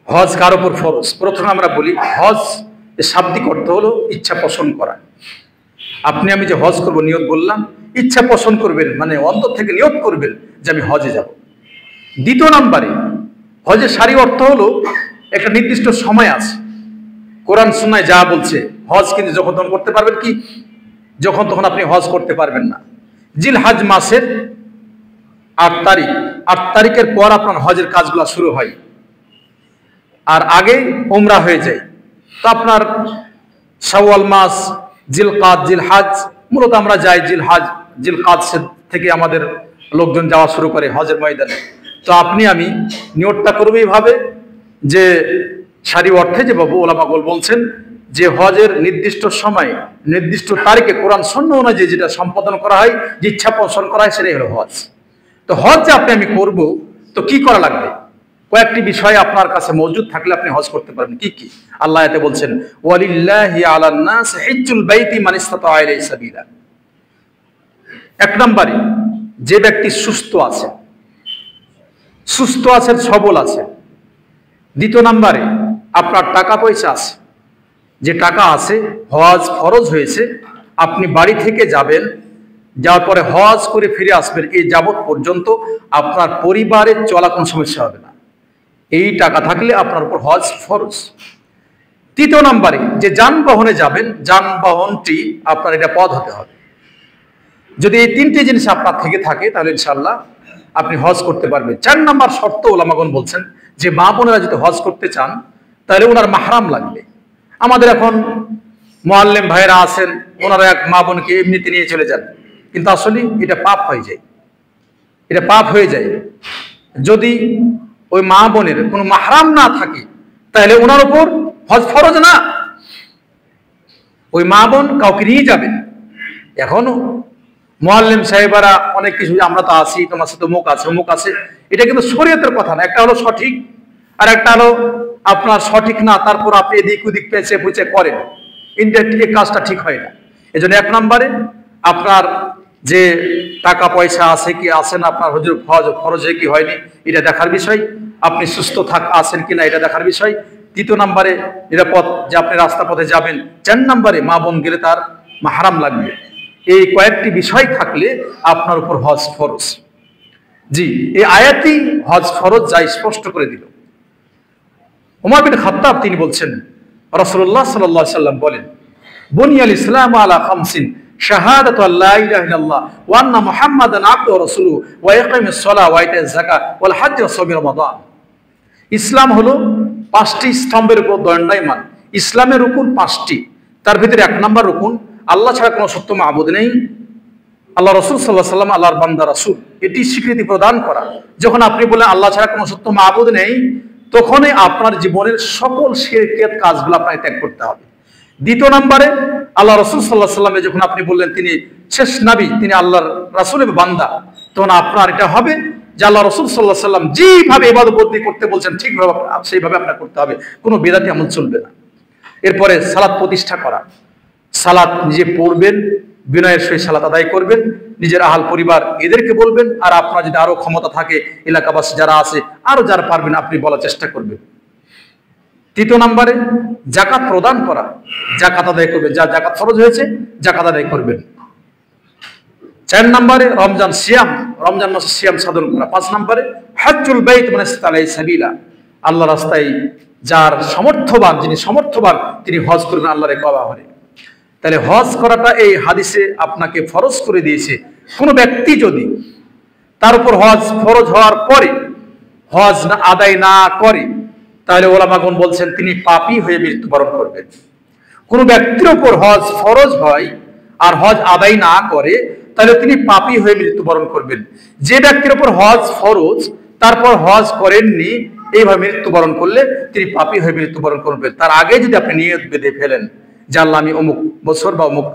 হজ কার উপর ফরজ? প্রথমে আমরা বলি হজ এর শাব্দিক অর্থ হলো ইচ্ছা পোষণ করা। আপনি আমি যে হজ করব নিয়ত বললাম, ইচ্ছা পোষণ করবেন, মানে অন্তর থেকে নিয়ত করবেন যে আমি হজে যাব। দ্বিতীয় নম্বরে হজের শারীরিক অর্থ হলো একটা নির্দিষ্ট সময় আছে, কোরআন সুন্নাহয় যা বলছে। হজ কিন্তু যখন তখন করতে পারবেন কি? যখন তখন আপনি হজ করতে পারবেন না। জিলহজ মাসের 8 তারিখ, 8 তারিখের পর আপনার হজের কাজগুলো শুরু হয়, আর আগে উমরা হয়ে যায়। তো আপনার শাওয়াল মাস, জিলকাদ, জিলহজ, মূলত আমরা যাই জিলহজ, জিলকাদ থেকে আমাদের লোকজন যাওয়া শুরু করে হজের ময়দানে। তো আপনি আমি নিয়তটা করবো এইভাবে যে শারীরিক অর্থে যে বাবু ওলামাগল বলছেন যে হজের নির্দিষ্ট সময়, নির্দিষ্ট তারিখে কোরআন সুন্নাহ অনুযায়ী যেটা সম্পাদন করা হয়, যে ইচ্ছা পোষণ করা হয়, সেটাই হলো হজ। তো হজ যে আপনি আমি করব, তো কি করা লাগবে? কয়েকটি বিষয় আপনার কাছে মজুদ থাকলে আপনি হজ করতে পারবেন। কি কি? আল্লাহ এতে বলছেন ওয়ালিল্লাহি আলান নাস হিজ্জুল বাইতি মান ইসতাতা ইলাইহি সাবিলা। 1 নম্বরে যে ব্যক্তি সুস্থ আছে, সুস্থ আছেন, সবল আছে। দ্বিতীয় নম্বরে আপনার টাকা পয়সা আছে, যে টাকা আছে, হজ ফরজ হয়েছে, আপনি বাড়ি থেকে যাবেন, যাওয়ার পরে হজ করে ফিরে আসবেন, এই যাবত পর্যন্ত আপনার পরিবারের চলা কোনো সমস্যা হবে না। এই টাকা থাকলে আপনার উপর হজ ফরজ। তৃতীয় নম্বরে যে যানবাহনে যাবেন, যানবাহনটি আপনার এটা পথ হতে হবে। যদি এই 3টে জিনিস আপনার থেকে থাকে তাহলে ইনশাআল্লাহ আপনি হজ করতে পারবেন। 4 নম্বর শর্ত ওলামাগণ বলছেন যে মা বোনেরা যদি হজ করতে চান তাহলে ওনার মাহরাম লাগবে। আমাদের এখন মুআল্লিম ভাইরা আছেন, ওনারা এক মা বোনকে এমনিতে নিয়ে চলে যান, কিন্তু আসলে এটা পাপ হয়ে যায়, এটা পাপ হয়ে যায়। যদি ওই মা বোনের কোনো মাহরাম না থাকে তাহলে ওনার উপর হজ ফরজ না। ওই মা বোন কাউকে নিয়ে যাবেন। এখনো মুআল্লিম সাহেবেরা অনেক কিছু, আমরা তো আছি, তোমার সাথে অমুক আছে অমুক আছে, এটা কিন্তু শরীয়তের কথা না। একটা হলো সঠিক, আর একটা হলো আপনার সঠিক না, তারপর আপনি এদিক ওদিক পেঁচে পুচে করেন, এই কাজটা ঠিক হয় না। এই জন্য 1 নম্বরে আপনার যে টাকা পয়সা আছে কি আছে না, আপনার হজ ফরজ কি হয়নি এটা দেখার বিষয়, আপনি সুস্থ আছেন কিনা এটা দেখার বিষয়। তৃতীয় নম্বরে নিরাপদ যে আপনি রাস্তা পথে যাবেন। 4 নম্বরে মা বোন গেলে তার মাহরাম লাগবে। এই কয়েকটি বিষয় থাকলে আপনার উপর হজ ফরজ। জি, এই আয়াতই হজ ফরজ যা স্পষ্ট করে দিল। ওমর বিন খাত্তাব তিনি বলছেন, রাসূলুল্লাহ সাল্লাল্লাহু আলাইহি সাল্লাম বলেন, বুনিয়াল ইসলামু আলা খামসিন শাহাদাতু আল্লা ইলাহা ইল্লাল্লাহ ওয়া আন্না মুহাম্মাদান আবদুহু ওয়া রাসূলুহু ওয়া ইকামিস সালাহ ওয়া ইতাইজ যাকাত ওয়াল হজ্জ ওয়া সাওম রমাদান। ইসলাম হলো 5টি স্তম্ভের উপর দণ্ডায়মান। ইসলামের রুকুন 5টি। তার ভিতরে 1 নম্বর রুকুন, আল্লাহ ছাড়া কোনো সত্য মাবুদ নেই, আল্লাহ রাসূল সাল্লাল্লাহু আলাইহি সাল্লাম আল্লাহর বান্দা রাসূল, এটি স্বীকৃতি প্রদান করা। যখন আপনি বলেন আল্লাহ ছাড়া কোনো সত্য মাবুদ নেই, তখনই আপনার জীবনের সকল শিরকিয়াত কাজগুলো আপনাকে ত্যাগ করতে হবে। 2 নম্বরে আল্লাহ রাসূল সাল্লাল্লাহু আলাইহি সাল্লামে যখন আপনি বললেন তিনি শেষ নবী, তিনি আল্লাহর রাসূলের বান্দা, তখন আপনার এটা হবে যে আল্লাহ রাসূল সাল্লাল্লাহু আলাইহি সাল্লাম যেভাবে ইবাদত বন্দেগী করতে বলছেন ঠিকভাবে সেইভাবে আপনার করতে হবে, কোনো বিদআতি আমল চলবে না। এরপরে সালাত প্রতিষ্ঠা করা। সালাত নিজে পড়বেন, বিনয়ের সহিত সালাত আদায় করবেন, নিজের আহাল পরিবার এদেরকে বলবেন, আর আপনার যদি আরো ক্ষমতা থাকে এলাকাবাসী যারা আছে আরো যারা পারবেন আপনি বলার চেষ্টা করবেন। 3 নম্বরে যাকাত প্রদান করা, যাকাত আদায় করবেন, যা যাকাত ফরজ হয়েছে যাকাত আদায় করবেন। 4 নম্বরে রমজান সিয়াম, রমজান মাসে সিয়াম সাধন করা। 5 নম্বরে হজ্জুল বাইত মান ইসতাতা ইলাইহি সাবিলা, আল্লাহর রাস্তায় যার সমর্থবান, যিনি সমর্থবান তিনি হজ করবেন আল্লাহর কাবা ঘরে। তাহলে হজ করাটা এই হাদিসে আপনাকে ফরজ করে দিয়েছে। কোনো ব্যক্তি যদি তার উপর হজ ফরজ হওয়ার পরে হজ না আদায় না করে, তাহলে ওলামাগণ বলছেন তিনি পাপী হয়ে মৃত্যুবরণ করবেন। কোনো ব্যক্তির উপর হজ ফরজ হয় আর হজ আদায় না করে, তাহলে তিনি পাপী হয়ে মৃত্যুবরণ করবেন। যে ব্যক্তির উপর হজ ফরজ তারপর হজ করেননি, এইভাবে মৃত্যুবরণ করলে তিনি পাপী হয়ে মৃত্যুবরণ করবেন। তার আগে যদি আপনি নিয়ত বেঁধে ফেলেন যে আল্লাহ আমি অমুক বছর বা অমুক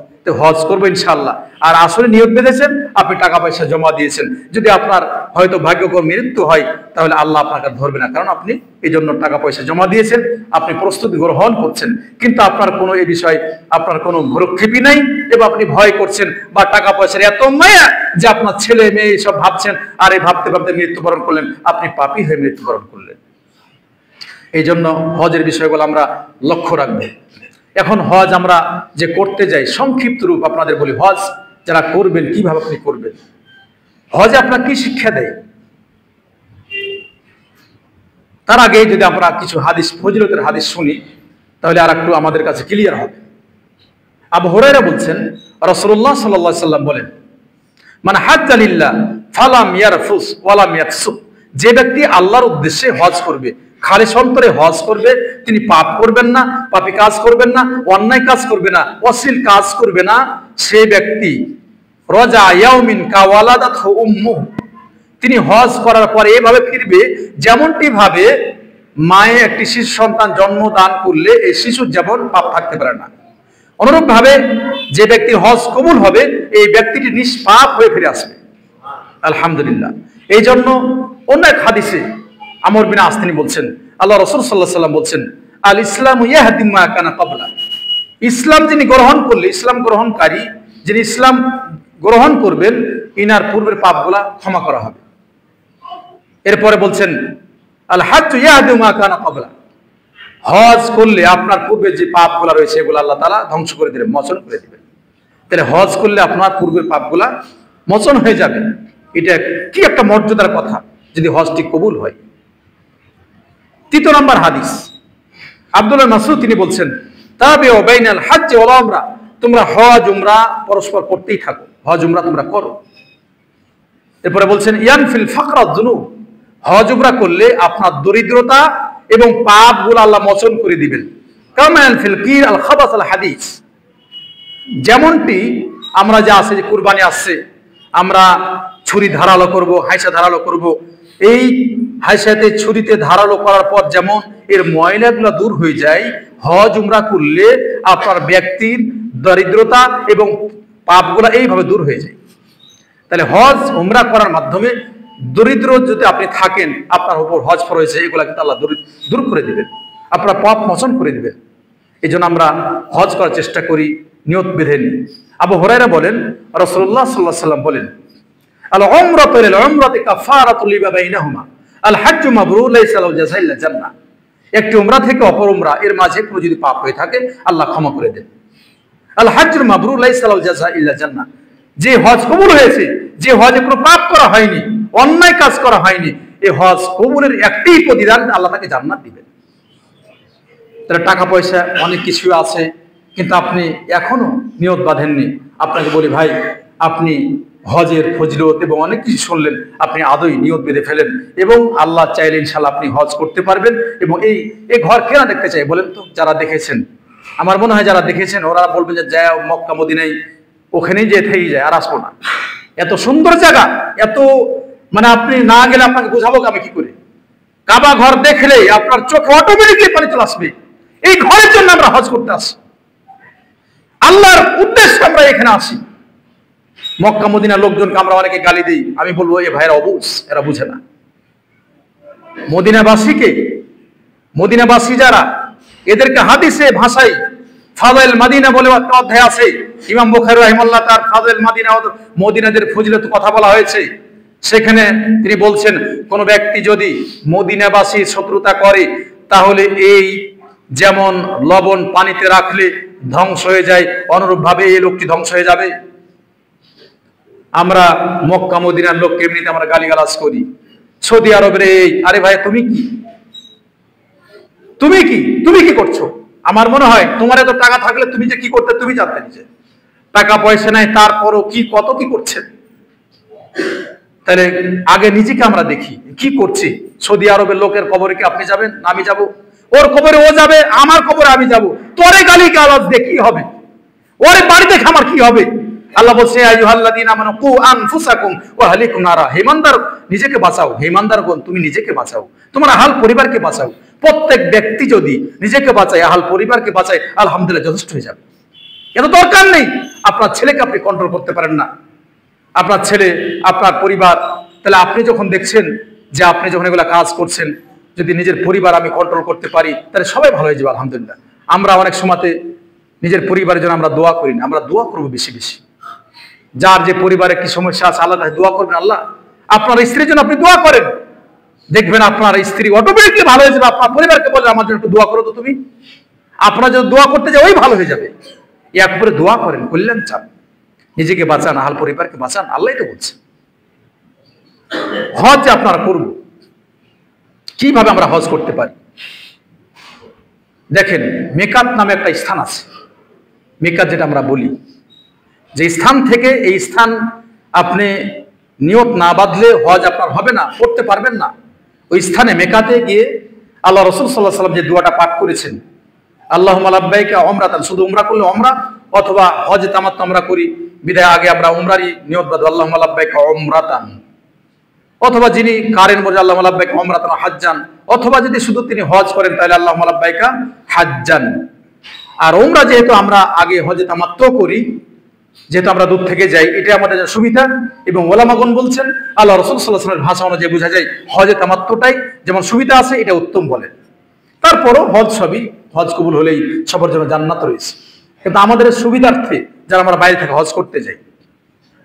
হজ করবো ইনশাআল্লাহ, আর আসলে নিয়ত বেঁধেছেন, আপনি টাকা পয়সা জমা দিয়েছেন, যদি আপনার হয়তো ভাগ্যক্রমে মৃত্যু হয় তাহলে আল্লাহ আপনাকে ধরবে না, কারণ আপনি এই জন্য টাকা পয়সা জমা দিয়েছেন, আপনি প্রস্তুতি গ্রহণ করছেন, কিন্তু আপনার কোনো এই বিষয়ে আপনার কোনো ভ্রুক্ষেপই নাই এবং আপনি ভয় করছেন বা টাকা পয়সার এত মায়া যে আপনার ছেলে মেয়ে সব ভাবছেন, আর এই ভাবতে ভাবতে মৃত্যুবরণ করলেন, আপনি পাপী হয়ে মৃত্যুবরণ করলেন। এই জন্য হজের বিষয়গুলো আমরা লক্ষ্য রাখবো। এখন হজ আমরা যে করতে যাই, সংক্ষিপ্ত রূপ আপনাদের বলি, হজ যারা করবেন কিভাবে আপনি করবেন, হজ আপনার কি শিক্ষা দেয়। তার আগে যদি আমরা কিছু হাদিস, ফজিলতের হাদিস শুনি, তাহলে আর একটু আমাদের কাছে ক্লিয়ার হবে। আবু হুরায়রা বলছেন, রাসূলুল্লাহ সাল্লাল্লাহু আলাইহি সাল্লাম বলেন, মান হাজ্জা লিল্লাহ ফালাম ইয়ারফুস ওয়ালাম ইয়াফসুক, যে ব্যক্তি আল্লাহর উদ্দেশ্যে হজ করবে, খালিস অন্তরে হজ করবে, তিনি পাপ করবেন না, পাপী কাজ করবেন না, অন্যায় কাজ করবে না, অশ্লীল কাজ করবে না, সেই ব্যক্তি রাজা ইয়াউমিন কাওয়ালাদাতহু উম্মুহু, তিনি হজ করার পরে এভাবে ফিরবে যেমনটি ভাবে মায়ে একটি শিশু সন্তান জন্ম দান করলে এই শিশুর যেমন পাপ থাকতে পারে না, অনুরূপ ভাবে যে ব্যক্তি হজ কবুল হবে এই ব্যক্তিটি নিষ্পাপ হয়ে ফিরে আসবে। আলহামদুলিল্লাহ। এই জন্য অন্য এক হাদিসে আমর বিন আস তিনি বলছেন, আল্লাহ রাসূল সাল্লাল্লাহু আলাইহি ওয়াসাল্লাম বলছেন, আল ইসলামু ইয়াহদি মা কানা ক্বাবলা, ইসলাম যিনি গ্রহণ করলে, ইসলাম গ্রহণকারী যিনি ইসলাম গ্রহণ করবেন, ইনার পূর্বের পাপগুলা ক্ষমা করা হবে। এরপরে বলছেন, আল হাজ্জু ইয়াহদি মা কানা ক্বাবলা, হজ করলে আপনার পূর্বের যে পাপগুলা রয়েছে এগুলো আল্লাহ তাআলা ধ্বংস করে দিবেন, মোচন করে দিবেন। তাহলে হজ করলে আপনার পূর্বের পাপগুলা মোচন হয়ে যাবে। এটা কি একটা মর্যাদার কথা যদি হজটি কবুল হয়। 3 নম্বর হাদিস, আব্দুল্লাহ মাসউদ তিনি বলছেন, তাবিউ বাইনাল হজ্জ ওয়াল উমরা, তোমরা হজ উমরা পরস্পর করতেই থাকো, হজ উমরা তোমরা করো। এরপরে বলছেন, ইয়ানফিল ফাকরা যুনুব, হজ উমরা করলে আপনার দরিদ্রতা এবং পাপগুলো আল্লাহ মোচন করে দিবেন। কামা ইয়ানফিল কির আল খাবাস আল হাদিস, যেমনটি আমরা যা আছে যে কুরবানি আসছে, আমরা ছুরি ধারালো করব, হাইসা ধারালো করব, এই হাইসাতে ছুরিতে ধারালো করার পর যেমন এর ময়লাগুলো দূর হয়ে যায়, হজ উমরা করলে আপনার ব্যক্তির দরিদ্রতা এবং পাপগুলো এইভাবে দূর হয়ে যায়। তাহলে হজ উমরা করার মাধ্যমে দরিদ্র যদি আপনি থাকেন, আপনার উপর হজ ফরজ হয়েছে, এগুলা কিন্তু আল্লাহ দূর করে দিবেন, আপনার পাপ মোচন করে দিবেন। এই জন্য আমরা হজ করার চেষ্টা করি, নিয়ত বেঁধে নিই। আবু হুরায়রা বলেন, রাসূলুল্লাহ সাল্লাল্লাহু আলাইহি ওয়াসাল্লাম বলেন, আল উমরাতু লিল উমরাতি কাফারাতুল লিমা বাইনাহুমা, আল হাজ্জু মাবরুর লাইসা লাহু জাযাa'un ইল্লা জান্নাহ, একটি উমরা থেকে অপর উমরা এর মাঝে কোনো যদি পাপ হয়ে থাকে আল্লাহ ক্ষমা করে দেন। আল হাজ্জুল মাবরুর লাইসা লাহু জাযাa'un ইল্লা জান্নাহ, যে হজ কবুল হয়েছে, যে হজে কোনো পাপ করা হয়নি, অন্যায় কাজ করা হয়নি, এই হজ কবুলের একটাই প্রতিদান, আল্লাহ তাকে জান্নাত দিবেন। তাহলে টাকা পয়সা অনেক কিছু আছে, কিন্তু আপনি এখনো নিয়ত বাঁধেননি। আপনাকে বলি ভাই, আপনি হজের ফজিলত এবং অনেক কিছু শুনলেন, আপনি আদৌ নিয়ত বেঁধে ফেলেন এবং আল্লাহ চাইলে ইনশাআল্লাহ আপনি হজ করতে পারবেন। এবং এই ঘর কেনা দেখতে চাই বলেন তো? যারা দেখেছেন, আমার মনে হয় যারা দেখেছেন ওরা বলবেন যে যায় মক্কা মদিনায়, ওখানেই যে থেকেই যায়, আর আসবো না। এত সুন্দর জায়গা, এত মানে আপনি না গেলে আপনাকে বোঝাবো আমি কি করে। কাবা ঘর দেখলে আপনার চোখে অটোমেটিকলি পানি চলে আসবে। এই ঘরের জন্য আমরা হজ করতে আসি, আল্লাহর উদ্দেশ্যে আমরা এখানে আসি। মক্কা মদিনার লোকজনকে আমরা অনেকে গালি দিই, আমি বলবো এ ভাইয়েরা অবুঝ, এরা বুঝে না। মদিনাবাসী যারা, এদেরকে হাদিসে ভাষায় ফাদাইল মাদিনা বলে একটা অধ্যায় আছে, ইমাম বুখারী রাহিমাহুল্লাহ তার ফাদাইল মাদিনা, মদিনাদের ফজিলত কথা বলা হয়েছে। সেখানে তিনি বলছেন, কোন ব্যক্তি যদি মদিনাবাসী শত্রুতা করে, তাহলে এই যেমন লবণ পানিতে রাখলে ধ্বংস হয়ে যায়, অনুরূপভাবে এই লোকটি ধ্বংস হয়ে যাবে। আমরা মক্কা মদিনার লোককে এমনিতে আমরা গালিগালাজ করি, সৌদি আরবের আরে ভাই তুমি কি করছো? আমার মনে হয় তোমার এত টাকা থাকলে তুমি যে কি করতে তুমি জানতে, নিজে টাকা পয়সা নাই তারপরও কত কি করছে। তাহলে আগে নিজেকে আমরা দেখি কি করছি। সৌদি আরবের লোকের কবরে কি আপনি যাবেন না আমি যাব? ওর কবরে ও যাবে, আমার কবরে আমি যাব। তোরে গালি গালাজ দিয়ে কি হবে? ওরে বাড়ি দেখে আমার কি হবে? আল্লাহ বলছে আইয়ুহাল্লাযীনা আমানু কু আনফুসাকুম ওয়া আহলিকুম নারা, হে ইমানদার নিজেকে বাঁচাও, হে ইমানদারগণ তুমি নিজেকে বাঁচাও, তোমার আহল পরিবারকে বাঁচাও। প্রত্যেক ব্যক্তি যদি নিজেকে বাঁচায়, আহল পরিবারকে বাঁচায়, আলহামদুলিল্লাহ যথেষ্ট হয়ে যাবে। এত দরকার নেই। আপনার ছেলেকে আপনি কন্ট্রোল করতে পারেন না, আপনার ছেলে, আপনার পরিবার, তাহলে আপনি যখন দেখছেন যে আপনি যখন এগুলা কাজ করছেন, যদি নিজের পরিবার আমি কন্ট্রোল করতে পারি, তাহলে সবাই ভালো হয়ে যাবে আলহামদুলিল্লাহ। আমরা অনেক সময়তে নিজের পরিবারের জন্য আমরা দোয়া করি না, আমরা দোয়া করবো বেশি বেশি। যার যে পরিবারে কি সমস্যা আছে আল্লাহ দোয়া করবেন। আল্লাহ আপনার স্ত্রীর জন্য আপনি দোয়া করেন, দেখবেন আপনার স্ত্রী অটোমেটিকলি ভালো হয়ে যাবে। আপনার পরিবারকে বলে আমার জন্য একটু দোয়া করো তো তুমি, আপনারা যদি দোয়া করতে যাও ওই ভালো হয়ে যাবে। একবারে দোয়া করেন, কল্যাণ চান, নিজেকে বাঁচান, আহাল পরিবারকে বাঁচান। আল্লাহ তো বলছে হজ যে আপনারা করব, কিভাবে আমরা হজ করতে পারি? দেখেন, মেকাত নামে একটা স্থান আছে। মেকাত যেটা আমরা বলি, যে স্থান থেকে এই স্থান আপনি নিয়ত না বাঁধলে হজ আপনার হবে না, করতে পারবেন না। ওই স্থানে মেকাতে গিয়ে আল্লাহ রাসূল সাল্লাল্লাহু আলাইহি ওয়াসাল্লাম যে দোয়াটা পাঠ করেছেন, আল্লাহুম্মা লাব্বাইকা উমরাতান, শুধু উমরা করলে উমরা, অথবা হজ তামাত্তু আমরা করি বিদায় আগে আমরা উমরারই নিয়ত বাঁধব, আল্লাহুম্মা লাব্বাইকা উমরাতান। অথবা যিনি কারেন বলে আল্লাহুম্মা লাব্বাইকা উমরাতান হাজ্জান, অথবা যদি শুধু তিনি হজ করেন তাহলে আল্লাহুম্মা লাব্বাইকা হাজ্জান। আর উমরা যেহেতু আমরা আগে হজ তামাত্তু করি, যেহেতু আমরা দূর থেকে যাই, এটা আমাদের সুবিধা। এবং ওলামাগণ বলছেন আল্লাহ রাসূল সাল্লাল্লাহু আলাইহি ওয়াসাল্লামের ভাষা অনুযায়ী বোঝা যায় হজে তামাত্তুটাই যেমন সুবিধা আছে, এটা উত্তম বলে। তারপরও হজ সবই, হজ কবুল হলেই সবার জন্য জান্নাত রয়েছে। কিন্তু আমাদের সুবিধার্থে যারা আমরা বাইরে থেকে হজ করতে যাই,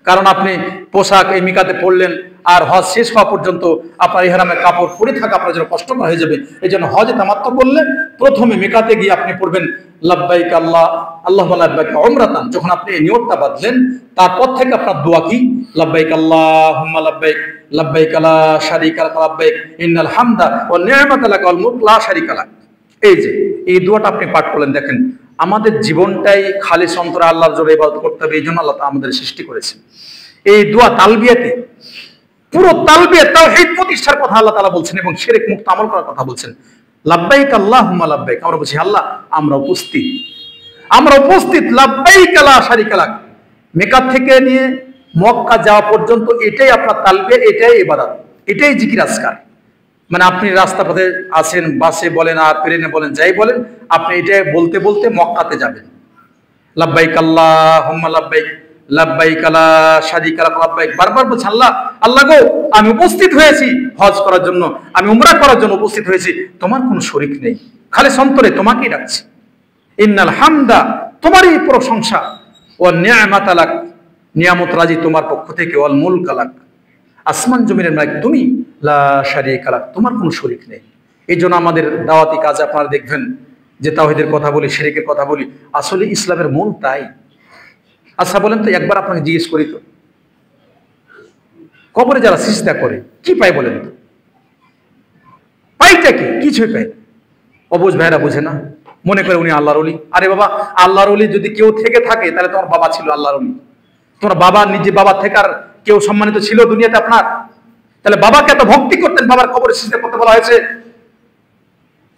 কারণ আপনি পোশাক এই মিকাতে পড়লেন আর হজ শেষ হওয়া পর্যন্ত আপনার ইহরামের কাপড় পরে থাকা আপনার জন্য কষ্টকর হয়ে যাবে। এই জন্য হজে তামাত্তু করলে প্রথমে মিকাতে গিয়ে আপনি পড়বেন লাব্বাইক আল্লাহুম্মা লাব্বাইক উমরাতান। যখন আপনি এই নিয়তটা বাঁধলেন, তারপর থেকে আপনার দোয়া কি? লাব্বাইক আল্লাহুম্মা লাব্বাইক, লাব্বাইক লা শারীকা লাক লাব্বাইক, ইন্নাল হামদা ওয়া নি'মাতা লাক ওয়াল মুলক লা শারীকা লাক। এই যে এই দোয়াটা আপনি পাঠ করলেন, দেখেন আমাদের জীবনটাই খালিস অন্তরে আল্লাহর জন্য ইবাদত করতে হবে। এই জন্য আল্লাহ আমাদের সৃষ্টি করেছেন। এই দোয়া তালবিয়াতে, পুরো তালবিয়া তাওহীদ প্রতিষ্ঠার কথা আল্লাহ তাআলা বলছেন এবং শিরক মুক্ত আমল করার কথা বলছেন। লাব্বাইক আল্লাহুম্মা লাব্বাইক, আমরা বলছি আল্লাহ আমরা উপস্থিত, লাব্বাইক লা শারীকা লাক। মেকা থেকে নিয়ে মক্কা যাওয়া পর্যন্ত এটাই আপনার তালবিয়া, এটাই ইবাদত, এটাই জিকির আজকার। মানে আপনি রাস্তা পথে আছেন, বাসে বলেন আর ট্রেনে বলেন, যাই বলেন, আপনি এটা বলতে বলতে মক্কাতে যাবেন। লাব্বাইক আল্লাহুম্মা লাব্বাইক, লাব্বাইক লা শারীকা লাক লাব্বাইক। বারবার বলছেন আল্লাহ গো আমি উপস্থিত হয়েছি হজ করার জন্য, আমি উমরা করার জন্য উপস্থিত হয়েছি, তোমার কোনো শরীক নেই, খালি অন্তরে তোমাকেই ডাকছি। ইন্নাল হামদা, তোমারই প্রশংসা, ও নি'মাতা লাক, নিয়ামত রাজি তোমার পক্ষ থেকে, ওয়াল মুলক লাক, আসমান জমিনের মালিক তুমি, লা শারীকা লাক, তোমার কোনো শরীক নেই। এই জন্য আমাদের দাওয়াতি কাজ আপনারা দেখবেন যে তাওহীদের কথা বলি, শিরকের কথা বলি, আসলে ইসলামের মূল তাই। আচ্ছা বলেন তো, একবার আপনাকে জিজ্ঞেস করি তো, কবরে যারা সিজদা করে কি পায় বলেন তো? পাইটা কি? কিছুই পায় না। অবুঝ ভাইরা বোঝে না, মনে করে উনি আল্লাহর ওলি। আরে বাবা, আল্লাহর ওলি যদি কেউ থেকে থাকে তাহলে তোমার বাবা ছিল আল্লাহর ওলি। তোমার বাবা নিজে বাবা থেকে আর কেউ সম্মানিত ছিল দুনিয়াতে আপনার? তাহলে বাবাকে এত ভক্তি করতেন, বাবার কবরে সিজদা করতে বলা হয়েছে।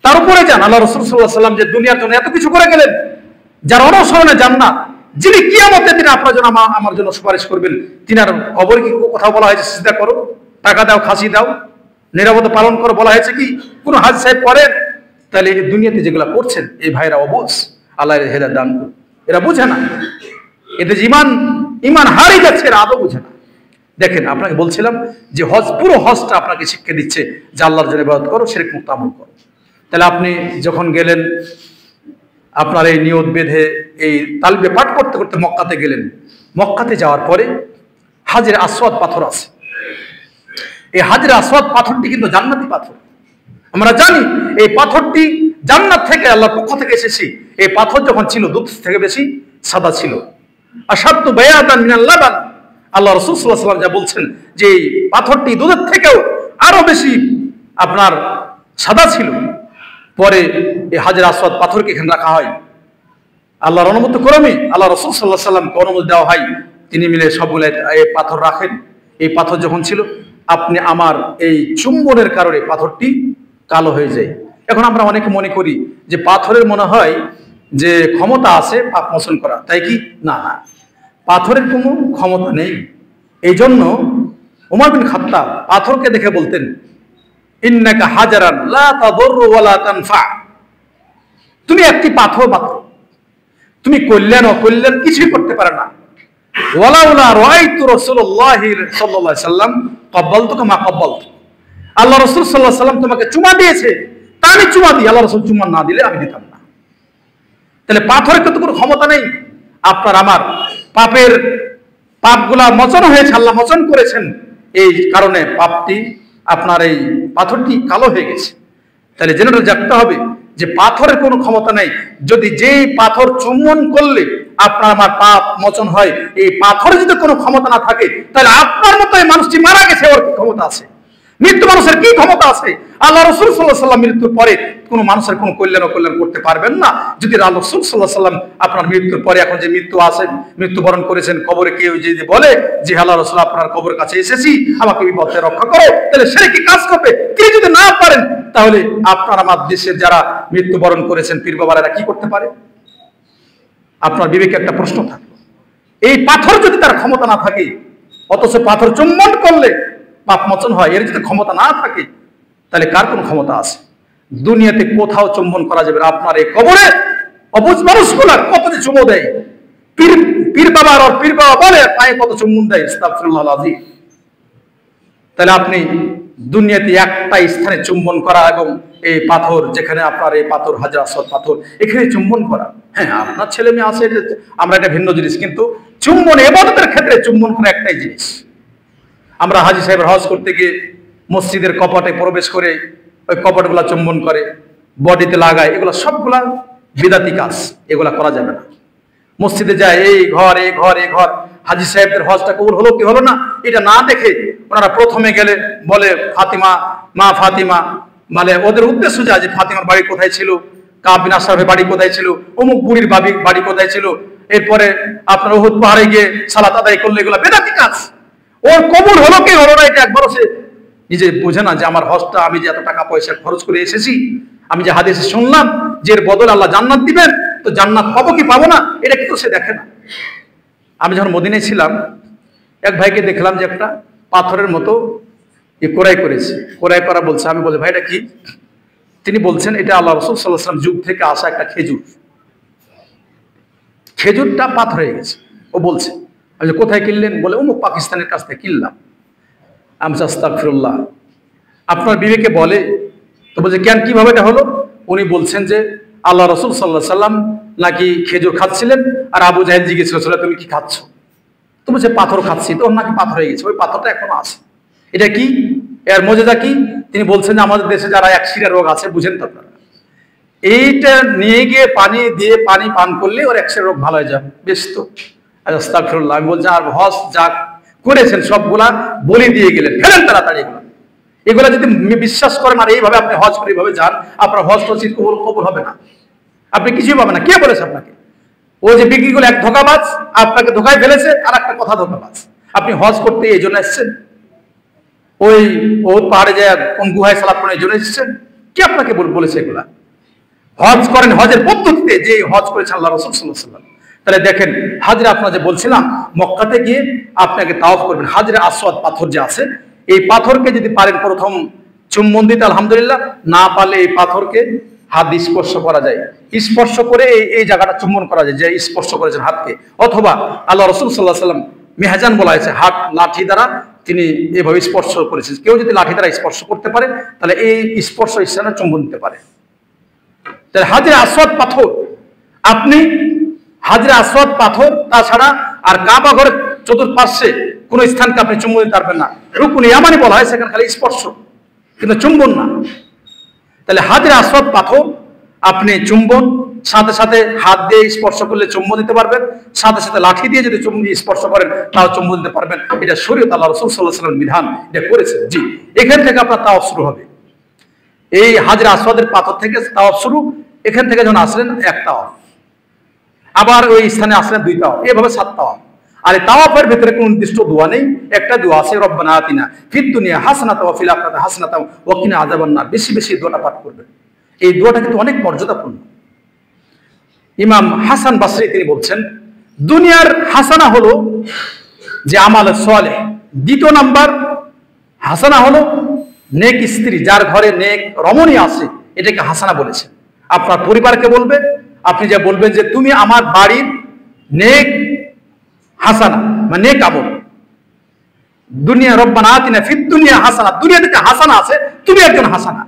তার উপরে যান, আল্লাহ রাসূল সাল্লাল্লাহু আলাইহি ওয়াসাল্লাম যে দুনিয়ার জন্য এত কিছু করে গেলেন, যার অনুসরণে জান্নাত, যিনি কিয়ামতে দিন আপনার জন্য আমার জন্য সুপারিশ করবেন, তিনার কবরে কি কোথাও বলা হয়েছে সিজদা করো, টাকা দাও, খাসি দাও, নিরাপত্তা পালন করো বলা হয়েছে কি? কোন হাজি সাহেব করেন? তাহলে এই দুনিয়াতে যেগুলা করছেন এই ভাইরা অবুঝ, আল্লাহ এর হেদায়েত দান করুন। এরা বুঝে না, এতে ইমান হারিয়ে যাচ্ছে, এরা আদৌ বুঝে না। দেখেন, আপনাকে বলছিলাম যে হজ, পুরো হজটা আপনাকে শিক্ষা দিচ্ছে যে আল্লাহর জন্য ইবাদত করো, শিরক মুক্ত আমল করো। তাহলে আপনি যখন গেলেন, আপনার এই নিয়ত বেঁধে এই তালবিয়া পাঠ করতে করতে মক্কাতে গেলেন। মক্কাতে যাওয়ার পরে হাজরে আসওয়াদ পাথর আছে। এই হাজরে আসওয়াদ পাথরটি কিন্তু জান্নাতি পাথর। আমরা জানি এই পাথরটি জান্নাত থেকে আল্লাহর পক্ষ থেকে এসেছে। এই পাথর যখন ছিল দুধ থেকে বেশি সাদা ছিল। আশাদ্দু বায়াতান মিনাল লাবান, আল্লাহ রাসূল সাল্লাল্লাহু আলাইহি ওয়াসাল্লাম যা বলছেন যে এই পাথরটি দুধের থেকেও আরো বেশি আপনার সাদা ছিল। পরে এই হাজরে আসওয়াদ পাথরকে এখানে রাখা হয়। আল্লাহর অনুমতি ক্রমে আল্লাহ রাসূল সাল্লাল্লাহু আলাইহি ওয়াসাল্লামকে অনুমতি দেওয়া হয়, তিনি মিলে সবগুলো এই পাথর রাখেন। এই পাথর যখন ছিল, আপনি আমার এই চুম্বনের কারণে পাথরটি কালো হয়ে যায়। এখন আমরা অনেকে মনে করি যে পাথরের মনে হয় যে ক্ষমতা আছে পাপ মোচন করা, তাই কি? না, না, পাথরের কোনো ক্ষমতা নেই। এই জন্য ওমর বিন খাত্তাব পাথরকে দেখে বলতেন, ইন্নাকা হাজারান লা তাদুররু ওয়া লা তানফা, তুমি একটি পাথর মাত্র, তুমি কল্যাণ অকল্যাণ কিছুই করতে পারে না। ওয়ালাউলা রাআইতু রাসূলুল্লাহি সাল্লাল্লাহু আলাইহি সাল্লাম ক্বাবালতুকা মা ক্বাবালতু, আল্লাহ রাসূল সাল্লাল্লাহু আলাইহি সাল্লাম তোমাকে চুমা দিয়েছে, তা আমি চুমা দিই, আল্লাহ রাসূল চুমা না দিলে আমি দিতাম না। তাহলে পাথরের তো কোনো ক্ষমতা নেই। আপনার আমার পাপগুলা মোচন হয়েছে, আল্লাহ মোচন করেছেন, এই কারণে পাপটি আপনার এই পাথরটি কালো হয়ে গেছে। তাহলে জেনে জানতে হবে যে পাথরের কোনো ক্ষমতা নেই। যদি যেই পাথর চুম্বন করলে আপনার আমার পাপ মোচন হয়, এই পাথরে যদি কোনো ক্ষমতা না থাকে, তাহলে আপনার মতো এই মানুষটি মারা গেছে, ওর ক্ষমতা আছে? মৃত্যু মানুষের কি ক্ষমতা আছে? আল্লাহ রাসূল সাল্লাল্লাহু আলাইহি ওয়াসাল্লাম মৃত্যুর পরে কোন মানুষের কোন কল্যাণ অকল্যাণ করতে পারবেন না। যদি আল্লাহ রাসূল সাল্লাল্লাহু আলাইহি ওয়াসাল্লাম আপনার মৃত্যুর পরে, এখন যে মৃত্যু আছে, মৃত্যুবরণ করেছেন, কবরে কেউ যদি বলে যে আল্লাহ রাসূল আপনার কবরের কাছে এসেছি, আমাকে বিপদ থেকে রক্ষা করো, তাহলে সে কি কাজ করবে? কেউ যদি না পারেন, তাহলে আপনার আমার দেশের যারা মৃত্যুবরণ করেছেন পীর বাবারা কি করতে পারে? আপনার বিবেকে একটা প্রশ্ন থাকলো। এই পাথর যদি তার ক্ষমতা না থাকে, অথচ পাথর চুম্বন করলে পাপ মোচন হয়, এর যদি ক্ষমতা না থাকে, তাহলে কার কোন ক্ষমতা আছে? দুনিয়াতে কোথাও চুম্বন করা যাবে না। আপনার এই কবরে অবুঝ মানুষগুলা কত যে চুমো দেয়, পীর বাবার আর পীর বাবা বলে পায়ে কত চুম্বন দেয়, আস্তাগফিরুল্লাহ আযীম। তাহলে আপনি দুনিয়াতে একটা স্থানে চুম্বন করা এবং এই পাথর, যেখানে আপনার এই পাথর হাজরে আসওয়াদ পাথর, এখানে চুম্বন করা, হ্যাঁ আপনার ছেলে মেয়ে আছে, আমরা এটা ভিন্ন জিনিস, কিন্তু চুম্বন ইবাদতের ক্ষেত্রে চুম্বন করা একটাই জিনিস। আমরা হাজী সাহেবের হজ করতে গিয়ে মসজিদের কপাটে প্রবেশ করে ওই কপাটগুলা চুম্বন করে, বডিতে লাগায়, এগুলো সবগুলা বিদাতি কাজ, এগুলা করা যাবে না। মসজিদে যায় এই ঘর এই ঘর এই ঘর, হাজী সাহেবদের হজটা কবুল হলো কি হলো না এটা না দেখে ওনারা প্রথমে গেলে বলে ফাতিমা, মা ফাতিমা, মানে ওদের উদ্দেশ্য যায় যে ফাতিমার বাড়ি কোথায় ছিল, কাব বিন আশরাফের বাড়ি কোথায় ছিল, অমুক বুড়ির বাড়ি কোথায় ছিল। এরপরে আপনার উহুদ পাহাড়ে গিয়ে সালাত আদায় করলে, এগুলো বেদাতি কাজ। ওর কবুল হলো কি হলো না এটা একবারও সে নিজে বোঝে না যে আমার হজটা আমি যে এত টাকা পয়সা খরচ করে এসেছি, আমি যে হাদিসে শুনলাম যে এর বদলে আল্লাহ জান্নাত দিবেন, তো জান্নাত পাবো কি পাবো না এটা কিন্তু সে দেখে না। আমি যখন মদিনায় ছিলাম, এক ভাইকে দেখলাম যে একটা পাথরের মতো কোরাই করেছে, কোরাই করা বলছে। আমি বলি ভাই এটা কি? তিনি বলছেন এটা আল্লাহ রাসূল সাল্লাল্লাহু আলাইহি ওয়াসাল্লাম যুগ থেকে আসা একটা খেজুর, খেজুরটা পাথর হয়ে গেছে। ও বলছে, আমি কোথায় কিনলেন? বলে অমুক পাকিস্তানের কাছ থেকে কিনলাম। আমি আস্তাগফিরুল্লাহ, আপনার বিবেকে বলে? তো বলছে কেন, কিভাবে এটা হলো? উনি বলছেন যে আল্লাহ রাসূল সাল্লাল্লাহু আলাইহি ওয়াসাল্লাম নাকি খেজুর খাচ্ছিলেন, আর আবু জাহেল জিজ্ঞেস করেছিল তুমি কি খাচ্ছ? তো বলছে পাথর খাচ্ছি। তো ওর নাকি পাথর হয়ে গেছে, ওই পাথরটা এখনো আছে। এটা কি? এর মজেদা কি? তিনি বলছেন যে আমাদের দেশে যারা একশিরা রোগ আছে, বুঝেন তো আপনারা, এইটা নিয়ে গিয়ে পানি দিয়ে পানি পান করলে ওর একশিরা রোগ ভালো হয়ে যাবে। বেশ তো, আস্তাগফিরুল্লাহ। আমি বলছি আর হজ যাক করেছেন সবগুলা বলি দিয়ে গেলেন, ফেলেন তাড়াতাড়ি এগুলো। এগুলা যদি বিশ্বাস করেন আর এইভাবে আপনি হজ করে এইভাবে যান, আপনার হজ টজিদ কবুল হবে না, আপনি কিছুই পাবেন না। কে বলেছে আপনাকে? ওই যে বিক্রিগুলো এক ধোকাবাজ আপনাকে ধোকায় ফেলেছে, আর একটা কথা ধোকাবাজ। আপনি হজ করতে এই জন্য এসছেন, ওই পাহাড়ে যায় কোন গুহায় সালাত করেন এই জন্য এসছেন? কে আপনাকে বলেছে এগুলা? হজ করেন হজের পদ্ধতিতে, যে হজ করেছে আল্লাহ রাসূল সাল্লাল্লাহু আলাইহি ওয়াসাল্লাম। তাহলে দেখেন, হাজরে আপনার যে বলছিলাম মক্কাতে গিয়ে আপনাকে তাওয়াফ করবেন, হাজরে আসওয়াদ পাথর যে আছে, এই পাথরকে যদি পারেন প্রথম চুম্বন দিতে আলহামদুলিল্লাহ, না পারলে এই পাথরকে হাত দিয়ে স্পর্শ করা যায়, স্পর্শ করে এই জায়গাটা চুম্বন করা যায়, যে স্পর্শ করেছেন হাতকে। অথবা আল্লাহ রাসূল সাল্লাল্লাহু আলাইহি ওয়াসাল্লাম মেহজান বলা হয়েছে, হাত লাঠি দ্বারা তিনি এভাবে স্পর্শ করেছেন। কেউ যদি লাঠি দ্বারা স্পর্শ করতে পারে তাহলে এই স্পর্শ স্থানে চুম্বন দিতে পারে। তাহলে হাজরে আসওয়াদ পাথর, আপনি হাজরে আসওয়াদ পাথর তাছাড়া আর কাবা ঘরের চতুর্পার্শ্বে কোন স্থানকে আপনি চুম্বন দিতে পারবেন না। রুকুন ইয়ামানি বলা হয়, সেখানে খালি স্পর্শ কিন্তু চুম্বন না। তাহলে হাজরে আসওয়াদ পাথর আপনি চুম্বন, সাথে সাথে হাত দিয়ে স্পর্শ করলে চুম্বন দিতে পারবেন, সাথে সাথে লাঠি দিয়ে যদি স্পর্শ করেন তাও চুম্বন দিতে পারবেন। এটা শরীয়ত, আল্লাহ রাসূল সাল্লাল্লাহু আলাইহি ওয়াসাল্লামের বিধান, এটা করেছেন। জি, এখান থেকে আপনার তাওয়াফ শুরু হবে। এই হাজরে আসওয়াদের পাথর থেকে তাওয়াফ শুরু। এখান থেকে যখন আসলেন এক তাওয়াফ, আবার ওই স্থানে আসলেন দুই তাওয়াফ, এভাবে 7 তাওয়াফ। আর এই তাওয়াফের ভিতরে কোনো নির্দিষ্ট দোয়া নেই, একটা দোয়া আছে, রব্বানা আতিনা ফিদ দুনিয়া হাসানাতাও ওয়া ফিল আখিরাতি হাসানাতাও ওয়া কিনা আযাবান্নার। বেশি বেশি দোয়াটা পাঠ করবেন। এই দোয়াটা কিন্তু অনেক মর্যাদাপূর্ণ। ইমাম হাসান বাসরি তিনি বলছেন, দুনিয়ার হাসানা হলো যে আমাল সালেহ, দ্বিতীয় নাম্বার হাসানা হলো নেক স্ত্রী, যার ঘরে নেক রমণী আছে, এটাকে হাসানা বলেছে। আপনার পরিবারকে বলবে, আপনি যা বলবেন যে তুমি আমার বাড়ির নেক হাসানা, মানে নেক আমল। দুনিয়া রব্বানা আতিনা ফিদ দুনিয়া হাসানা, দুনিয়াতে যে হাসানা আছে, তুমি একজন হাসানা,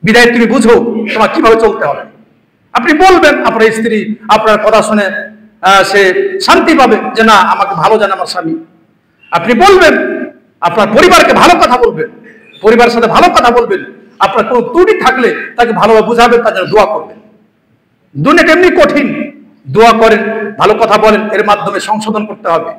বিদায় তুমি বুঝো তোমার কিভাবে চলতে হবে। আপনি বলবেন, আপনার স্ত্রী আপনার কথা শুনে সে শান্তি পাবে যে না, আমাকে ভালো জানে আমার স্বামী। আপনি বলবেন, আপনার পরিবারকে ভালো কথা বলবেন, পরিবারের সাথে ভালো কথা বলবেন। আপনার কোনো ত্রুটি থাকলে তাকে ভালোভাবে বুঝাবেন, তার জন্য দোয়া করবেন। দুনিয়াটা এমনি কঠিন, দোয়া করেন, ভালো কথা বলেন, এর মাধ্যমে সংশোধন করতে হবে।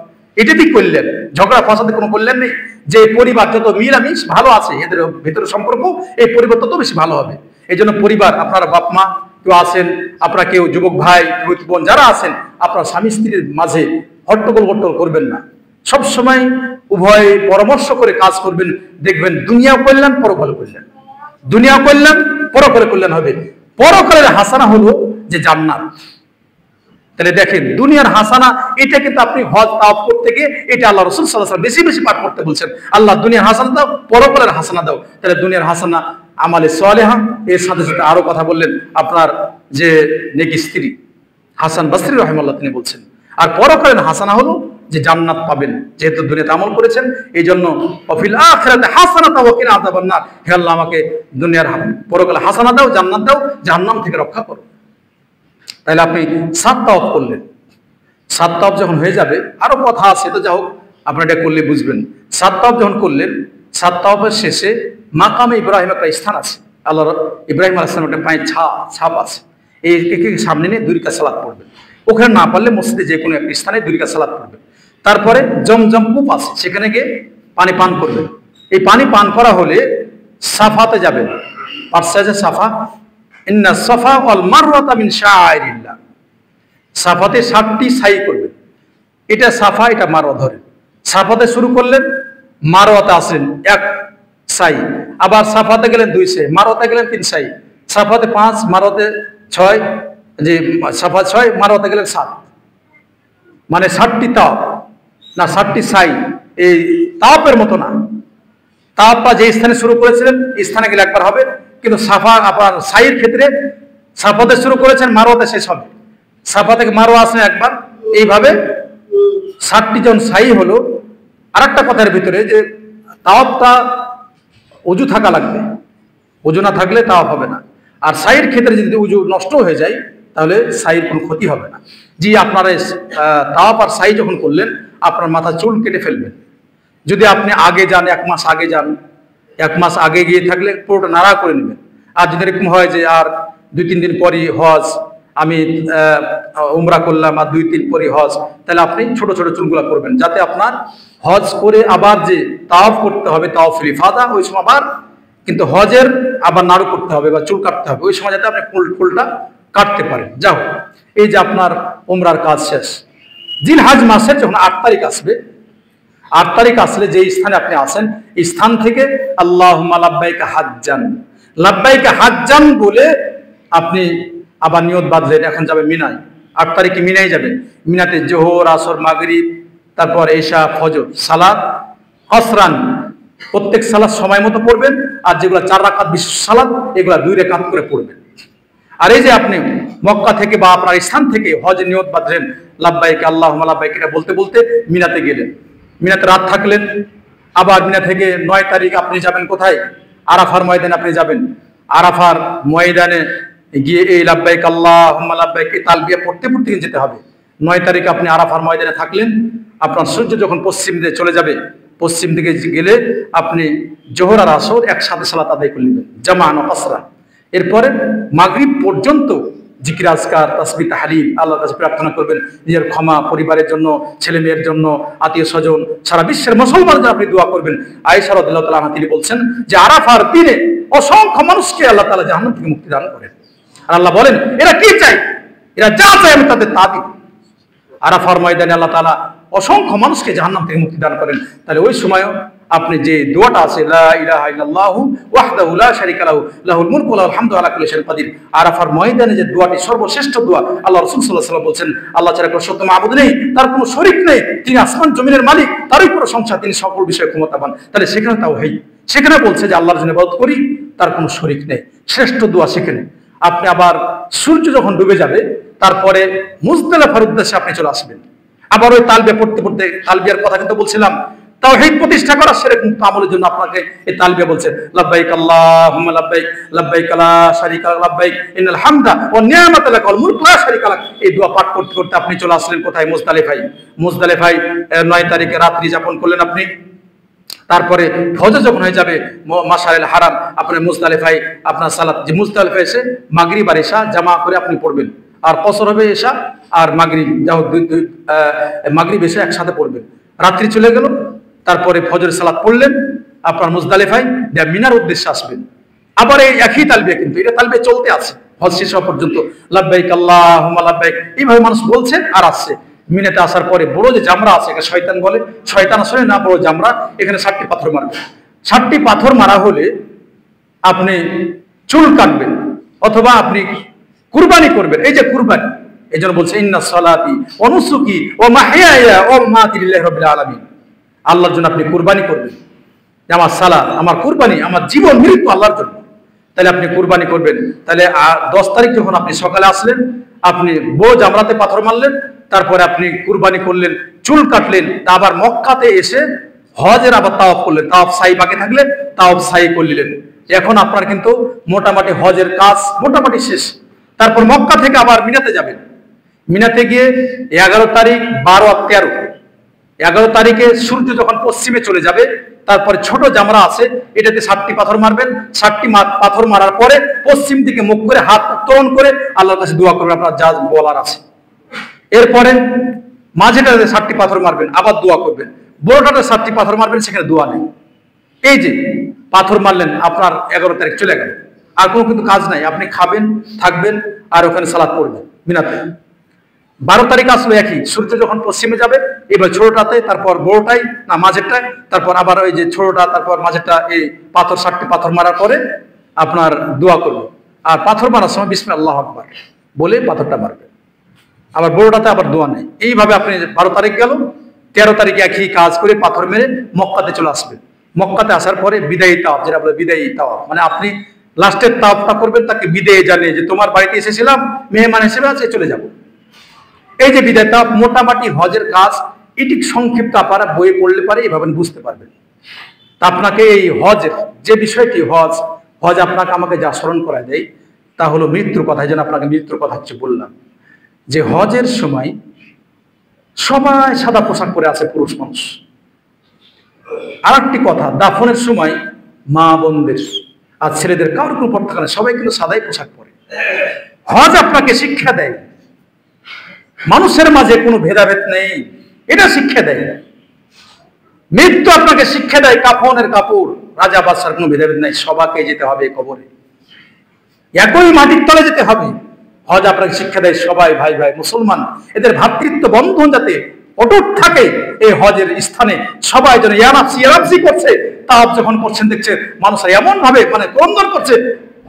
এটা ঠিক করলেন, ঝগড়া ফসাদে কোনো করলেন নেই। যে পরিবার যত মিলামিশ ভালো আছে, এদের ভিতরে সম্পর্ক, এই পরিবার তত বেশি ভালো হবে। এই জন্য পরিবার, আপনার বাপ মা কেউ আছেন, আপনারা কেউ যুবক ভাই বোন যারা আছেন, আপনার স্বামী স্ত্রীর মাঝে হট্টগোল করবেন না। সবসময় উভয় পরামর্শ করে কাজ করবেন, দেখবেন দুনিয়া কল্যাণ পরকাল কল্যাণ, দুনিয়া কল্যাণ পরকালে কল্যাণ হবে। পরকালের হাসানা হলো যে জান্নাত। তাহলে দেখেন, দুনিয়ার হাসানা এটা কিন্তু আপনি হজ তাওয়াফ করতে গিয়ে এটা আল্লাহ রাসূল সাল্লাল্লাহু আলাইহি ওয়াসাল্লাম বেশি বেশি পাঠ করতে বলছেন, আল্লাহ দুনিয়ার হাসানা দাও, পরকালের হাসানা দাও। তাহলে দুনিয়ার হাসানা আমালে সালেহা, এর সাথে সাথে আরো কথা বললেন আপনার যে নেক স্ত্রী, হাসান বাসরি রাহিমাহুল্লাহ তিনি বলছেন। আর পরকালের হাসানা হলো যে জান্নাত পাবেন, যেহেতু দুনিয়াতে আমল করেছেন। এই জন্য ওয়াফিল আখিরাতি হাসানাতাও ওয়া কিনা আযাবান্নার, হে আল্লাহ আমাকে দুনিয়ার পরকালে হাসানা দাও, জান্নাত দাও, জাহান্নাম থেকে রক্ষা করো। তাহলে আপনি 7 তাওয়াফ করলেন। 7 তাওয়াফ যখন হয়ে যাবে, আরো কথা আছে, তো যাই হোক আপনি এটা করলে বুঝবেন। 7 তাওয়াফ যখন করলেন, 7 তাওয়াফের শেষে মাকামে ইব্রাহিম একটা স্থান আছে, আল্লাহ ইব্রাহিম আলাইহিস সালামের একটা পায়ের ছাপ আছে। এই সামনে নিয়ে 2 রাকাত সালাত পড়বেন। ওখানে না পারলে মসজিদে যে কোনো একটা স্থানে 2 রাকাত সালাত পড়বেন। তারপরে জমজম কূপ আছে, সেখানে গিয়ে পানি পান করবেন। এই পানি পান করা হলে সাফাতে যাবেন, পার্শ্বে সাফা, ইন্না সাফা ওয়াল মারওয়াতা মিন শাআইরিল্লাহ, সাফাতে 7টি সাই করবেন। এটা সাফা, এটা মারওয়া ধরেন। সাফাতে শুরু করলেন, মারওয়াতে আসলেন 1 সাই, আবার সাফাতে গেলেন 2 সাই, মারওয়াতে গেলেন 3 সাই, সাফাতে 5, মারওয়াতে 6, যে সাফা 6, মারওয়াতে গেলেন 7, মানে 7টি তাওয়াফ না 7টি সাই। এই তাওয়াফের মতো না, তাওয়াফটা যে স্থানে শুরু করেছিলেন স্থানে গেলে একবার হবে, কিন্তু সাফা আপনার সাইয়ের ক্ষেত্রে সাফাতে শুরু করেছেন, মারওয়াতে শেষ হবে। সাফা থেকে মারওয়া আসেন একবার, এইভাবে 7টি জন সাই হলো। আরেকটা কথার ভিতরে যে তাওয়াফটা ওযু থাকা লাগবে, ওযু না থাকলে তাওয়াফ হবে না। আর সাইয়ের ক্ষেত্রে যদি ওযু নষ্ট হয়ে যায় তাহলে সাইয়ের কোনো ক্ষতি হবে না। জি, আপনারা তাওয়াফ আর সাই যখন করলেন, আপনার মাথা চুল কেটে ফেলবেন। যদি আপনি আগে যান, 1 মাস আগে যান, 1 মাস আগে গিয়ে থাকলে পুরোটা নাড়া করে নেবেন। আর যদি এরকম হয় যে আর 2-3 দিন পরই হজ, আমি উমরা করলাম আর 2-3 পরই হজ, তাহলে আপনি ছোট ছোট চুলগুলা করবেন, যাতে আপনার হজ করে আবার যে তাওয়াফ করতে হবে, তাওয়াফুল ইফাদা, ওই সময় আবার কিন্তু হজের আবার নাড়ু করতে হবে বা চুল কাটতে হবে, ওই সময় যাতে আপনি ফুলটা কাটতে পারেন। যাও, এই যে আপনার উমরার কাজ শেষ। জিলহজ মাসের যখন 8 তারিখ আসবে, 8 তারিখ আসলে যে স্থানে আপনি আসেন, স্থান থেকে আল্লাহুম্মা লাব্বাইকা হাজ্জান, লাব্বাইকা হাজ্জান বলে আপনি আবার নিয়ত বাঁধলেন, এখন যাবে মিনায়। 8 তারিখে মিনায় যাবেন। মিনাতে জোহর, আসর, মাগরিব, তারপর এশা, ফজর সালাত আসরান, প্রত্যেক সালাত সময় মতো পড়বেন। আর যেগুলো 4 রাকাত বিশেষ সালাত, এগুলা 2 রাকাত করে পড়বেন। আর এই যে আপনি মক্কা থেকে বা আপনার স্থান থেকে হজের নিয়ত বাঁধলেন, লাব্বাইক আল্লাহুম্মা লাব্বাইক, এটা বলতে বলতে মিনাতে গেলেন। মিনাতে রাত থাকলেন। আবার মিনা থেকে 9 তারিখ আপনি যাবেন কোথায়? আরাফার ময়দানে আপনি যাবেন। আরাফার ময়দানে গিয়ে এই লাব্বাইক আল্লাহুম্মা লাব্বাইক তালবিয়া পড়তে পড়তে যেতে হবে। 9 তারিখ আপনি আরাফার ময়দানে থাকলেন। আপনার সূর্য যখন পশ্চিম দিকে চলে যাবে, পশ্চিম দিকে গেলে আপনি জোহর আর আসর একসাথে সালাত আদায় করে নেবেন, জামান ও কাসরা। এরপরে মাগরিব পর্যন্ত জিকির, আজকার, তাসবিহ, তাহলিল, আল্লাহর কাছে প্রার্থনা করবেন, নিজের ক্ষমা, পরিবারের জন্য, ছেলে মেয়ের জন্য, আত্মীয় স্বজন, সারা বিশ্বের মুসলমানদের আপনি দোয়া করবেন। আয়েশা রাদিয়াল্লাহু তাআলা তিনি বলছেন যে আরাফার দিনে অসংখ্য মানুষকে আল্লাহ তাআলা জাহান্নাম থেকে মুক্তি দান করেন। আর আল্লাহ বলেন, এরা কি চায়? এরা যা চায় আমি তাদের তা দিই। আরাফার ময়দানে আল্লাহ তাআলা অসংখ্য মানুষকে জাহান্নাম থেকে মুক্তি দান করেন। তাহলে ওই সময়ও আপনি যে দোয়াটা আছে, লা ইলাহা ইল্লাল্লাহু ওয়াহদাহু লা শারীকা লাহু লাহুল মুলকু ওয়া লাহুল হামদু আলা কুল্লি শাইইন কাদির, আরাফার ময়দানে যে দোয়াটি সর্বশ্রেষ্ঠ দোয়া, আল্লাহ রাসূল সাল্লাল্লাহু আলাইহি ওয়াসাল্লাম বলেন, আল্লাহ ছাড়া কোনো সত্য মাবুদ নেই, তার কোনো শরীক নেই, তিনি আসমান জমিনের মালিক, তারই পুরো সংসার, তিনি সকল বিষয়ে ক্ষমতাবান। তাহলে সেখানে তাওহীদ, সেখানে বলছে যে আল্লাহর জন্য ইবাদত করি, তার কোনো শরীক নেই, শ্রেষ্ঠ দোয়া সেখানে। আপনি আবার সূর্য যখন ডুবে যাবে, তারপরে মুজদালিফার উদ্দেশ্যে আপনি চলে আসবেন। আবার ওই তালবিয়া পড়তে পড়তে, তালবিয়ার কথা কিন্তু বলছিলাম, তাওহীদ প্রতিষ্ঠা করা সেরকম আমলের জন্য আপনাকে এই তালবিয়া বলছে, লাব্বাইক আল্লাহুম্মা লাব্বাইক, লাব্বাইক লা শারীকা লাক লাব্বাইক, ইন্নাল হামদা ওয়া নি'মাতা লাক ওয়াল মুলকু লা শারীকা লাক। এই দোয়া পাঠ করতে করতে আপনি চলে আসলেন কোথায়? মুজদালিফায়। মুজদালিফায় 9 তারিখে রাত্রি যাপন করলেন আপনি। তারপরে ফজর যখন হয়ে যাবে, মাশআরিল হারাম, আপনি মুজদালিফায় আপনার সালাত, যে মুজদালিফায় এসে মাগরিব আর ইশা জামা করে আপনি পড়বেন। আর কসর হবে এশা আর মাগরিব, যাও মাগরিব এসে একসাথে পড়বেন। রাত্রি চলে গেল, তারপরে ফজরের সালাত পড়লেন আপনার মুজদালিফায়, মিনার উদ্দেশ্যে আসবেন। আবার এই একই তালবিয়া, কিন্তু এটা তালবিয়া চলতে আছে হজ শেষ হওয়া পর্যন্ত, লাব্বাইক আল্লাহুম্মা লাব্বাইক, এইভাবে মানুষ বলছে আর আসছে। মিনাতে আসার পরে বড় যে জামরা আছে, এখানে শয়তান বলে, শয়তান আসলে না, বড় জামরা, এখানে 7টি পাথর মারবে। 7টি পাথর মারা হলে আপনি চুল কাটবেন অথবা আপনি কুরবানি করবেন। এই যে কুরবানি, এই জন্য বলছে ইন্না সালাতি ওয়া নুসুকি ওয়া মাহইয়ায়া ওয়া মামাতি লিল্লাহি রাব্বিল আলামিন, আল্লাহর জন্য আপনি কুরবানি করবেন। আমার সালাত, আমার কুরবানি, আমার জীবন মৃত্যু আল্লাহর জন্য। তাহলে আপনি কুরবানি করবেন। তাহলে 10 তারিখ যখন আপনি সকালে আসলেন, আপনি বড় জামরাতে পাথর মারলেন, তারপরে আপনি কুরবানি করলেন, চুল কাটলেন, আবার মক্কাতে এসে হজের আবার তাওয়াফ করলেন। তাওয়াফ সাই বাকি থাকলে তাওয়াফ সাই করলেন। এখন আপনার কিন্তু মোটামুটি হজের কাজ মোটামুটি শেষ। তারপর মক্কা থেকে আবার মিনাতে যাবেন। মিনাতে গিয়ে 11 তারিখ, 12 আর 13, 11 তারিখে সূর্য যখন পশ্চিমে চলে যাবে, তারপরে ছোট জামরা আছে, এটাতে 7টি পাথর মারবেন। 7টি পাথর মারার পরে পশ্চিম দিকে মুখ করে হাত উত্তোলন করে আল্লাহর কাছে দোয়া করবেন, আপনার যা বলার আছে। এরপরে মাঝেটাতে 7টি পাথর মারবেন, আবার দোয়া করবেন। বড়টাতে 7টি পাথর মারবেন, সেখানে দোয়া নেই। এই যে পাথর মারলেন, আপনার 11 তারিখ চলে গেল, আর কোনো কিন্তু কাজ নাই, আপনি খাবেন, থাকবেন, আর ওখানে সালাত পড়বেন মিনাতে। 12 তারিখ আসলো একই, সূর্য যখন পশ্চিমে যাবে, এবার ছোটটাতে, তারপর বড়টাই না মাঝেরটায়, তারপর আবার ওই যে ছোটটা, তারপর মাঝেরটা, এই পাথর 7টি পাথর মারার পরে আপনার দোয়া করবে। আর পাথর মারার সময় বিসমিল্লাহ আল্লাহু আকবার বলে পাথরটা মারবে। আবার বড়টাতে আবার দোয়া নেই। এইভাবে আপনি 12 তারিখ গেল, 13 তারিখে একই কাজ করে পাথর মেরে মক্কাতে চলে আসবেন। মক্কাতে আসার পরে বিদায়ী তাওয়াফ, যেটা বলে বিদায়ী তাওয়াফ, মানে আপনি লাস্টের তাওয়াফটা করবেন, তাকে বিদায় জানিয়ে যে তোমার বাড়িতে এসেছিলাম, মেহমান হিসেবে আছে, চলে যাব। এই যে বিদায় তাওয়াফ, মোটামুটি হজের কাজ এটি সংক্ষিপ্ত আপনারা বই পড়লে পারে এভাবে বুঝতে পারবেন। তা আপনাকে এই হজের যে বিষয়টি, হজ আপনাকে আমাকে যা স্মরণ করা দেয় তা হলো মৃত্যুর কথা। এই জন্য আপনাকে মৃত্যুর কথা হচ্ছে বললাম, যে হজের সময় সবাই সাদা পোশাক পরে আছে পুরুষ মানুষ। আর একটি কথা, দাফনের সময় মা বোনদের আর ছেলেদের কারোর কোনো পর্দা নেই, সবাই কিন্তু সাদাই পোশাক পরে। হজ আপনাকে শিক্ষা দেয় মানুষের মাঝে কোনো ভেদাভেদ নেই, এটা শিক্ষা দেয়। মৃত্যু আপনাকে শিক্ষা দেয় কাফনের কাপড়, রাজা বাদশার কোনো ভেদাভেদ নেই, সবাইকে যেতে হবে কবরে, একই মাটির তলে যেতে হবে। হজ আপনাকে শিক্ষা দেয় সবাই ভাই ভাই মুসলমান, এদের ভ্রাতৃত্ব বন্ধন যাতে অটুট থাকে। এই হজের স্থানে সবাই যেন ইয়ানাফসি ইয়ানাফসি করছে, তাওয়াফ যখন করছেন দেখছে মানুষরা এমন ভাবে মানে ক্রন্দন করছে।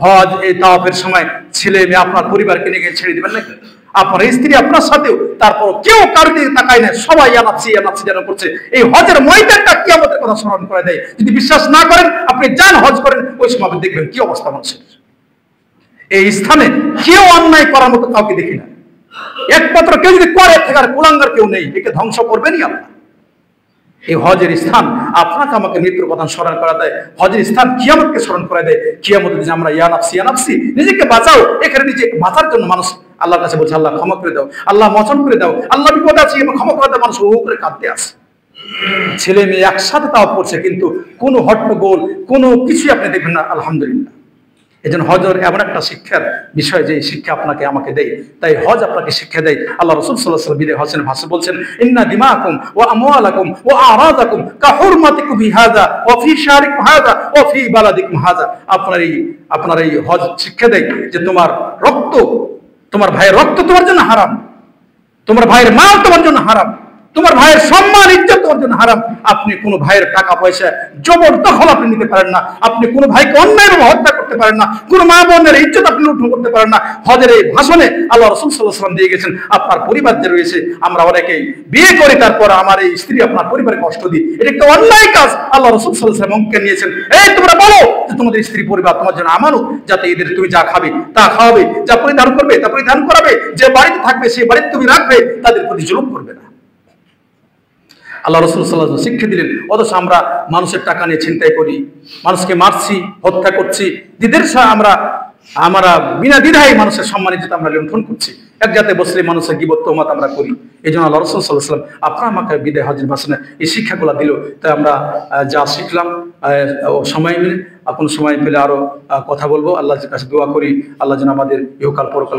হজ এই তাওয়াফের সময় ছেলে মেয়ে আপনার পরিবারকে নিয়ে ছেড়ে দিবেন নাকি? আপনার স্ত্রী আপনার সাথেও, তারপর কেউ কারোর দিকে তাকায় না, সবাই ইয়ানাফসি ইয়ানাফসি যেন করছে। এই হজের ময়দানটা কিয়ামতের কথা স্মরণ করে দেয়। যদি বিশ্বাস না করেন আপনি যান হজ করেন, ওই সময় আপনি দেখবেন কি অবস্থা মানুষের। এই স্থানে কেউ অন্যায় করার মতো কাউকে দেখি না, একমাত্র কেউ যদি করে থাকার কুলাঙ্গার কেউ নেই, একে ধ্বংস করবেনই আল্লাহ। এই হজের স্থান আপনাকে আমাকে মৃত্যুর কথা স্মরণ করা দেয়, হজের স্থান কিয়ামতকে স্মরণ করা দেয়। কিয়ামতের দিনে আমরা ইয়ানাফসি ইয়ানাফসি, নিজেকে বাঁচাও, এখানে নিজে বাঁচার জন্য মানুষ আল্লাহর কাছে বলছে আল্লাহ ক্ষমা করে দাও, আল্লাহ মোচন করে দাও, আল্লাহ বিপদ আছে এবং ক্ষমা করে দাও। মানুষ ও করে কাঁদতে আসে, ছেলে মেয়ে একসাথে তাওয়াফ করছে, কিন্তু কোনো হট্টগোল কোনো কিছুই আপনি দেখবেন না। আলহামদুলিল্লাহ, এই জন্য হজের এমন একটা শিক্ষার বিষয় যে শিক্ষা আপনাকে আমাকে দেয়। তাই হজ আপনাকে শিক্ষা দেয়। আল্লাহ রাসূল সাল্লাল্লাহু আলাইহি ওয়াসাল্লাম বিদায় হজের ভাষণে বলছেন, ইন্না দিমাকুম ওয়া আমওয়ালাকুম ওয়া আরাদাকুম কাহুরমাতিকুম হাযা ওয়া ফি শারিকুম হাযা ওয়া ফি বালাদিকুম হাযা। আপনার এই হজ শিক্ষা দেয় যে তোমার রক্ত, তোমার ভাইয়ের রক্ত তোমার জন্য হারাম, তোমার ভাইয়ের মাল তোমার জন্য হারাম, তোমার ভাইয়ের সম্মান ইজ্জত তোমার জন্য হারাম। আপনি কোনো ভাইয়ের টাকা পয়সা জবরদখল আপনি নিতে পারেন না, আপনি কোনো ভাইকে অন্যায়ভাবে হত্যা করতে পারেন না, কোনো মা বোনের ইজ্জত আপনি লুণ্ঠন করতে পারেন না। হজের এই ভাষণে আল্লাহ রাসূল সাল্লাল্লাহু আলাইহি ওয়াসাল্লাম দিয়ে গেছেন আপনার পরিবার যে রয়েছে, আমরা অনেকেই বিয়ে করি তারপর আমার এই স্ত্রী আপনার পরিবারে কষ্ট দিই, এটা একটা অন্যায় কাজ। আল্লাহ রাসূল সাল্লাল্লাহু আলাইহি ওয়াসাল্লাম অঙ্কে নিয়েছেন, এই তোমরা বলো যে তোমাদের স্ত্রী পরিবার তোমার জন্য আমানত, যাতে এদের তুমি যা খাবে তা খাওয়াবে, যা পরিধান করবে তা পরিধান করাবে, যে বাড়িতে থাকবে সেই বাড়িতে তুমি রাখবে, তাদের প্রতি জুলুম করবে না। আল্লাহ রাসূল সাল্লাল্লাহু আলাইহি ওয়াসাল্লাম শিক্ষা দিলেন। অথচ আমরা মানুষের টাকা নিয়ে ছিনতাই করি, মানুষকে মারছি, হত্যা করছি, আমরা বিনা দ্বিধায় মানুষের সম্মান ইজ্জত আমরা লুণ্ঠন করছি, এক জাতে বসলে মানুষের গীবত তোহমত আমরা করি। এই জন্য আল্লাহ রাসূল সাল্লাল্লাহু আলাইহি ওয়াসাল্লাম আপনার আমাকে বিদায় হজের ভাষণে এই শিক্ষাগুলো দিল। তাই আমরা যা শিখলাম সময় মিলে, আপন সময় পেলে আরো কথা বলবো। আল্লাহর কাছে দোয়া করি আল্লাহ যেন আমাদের ইহকাল পরকাল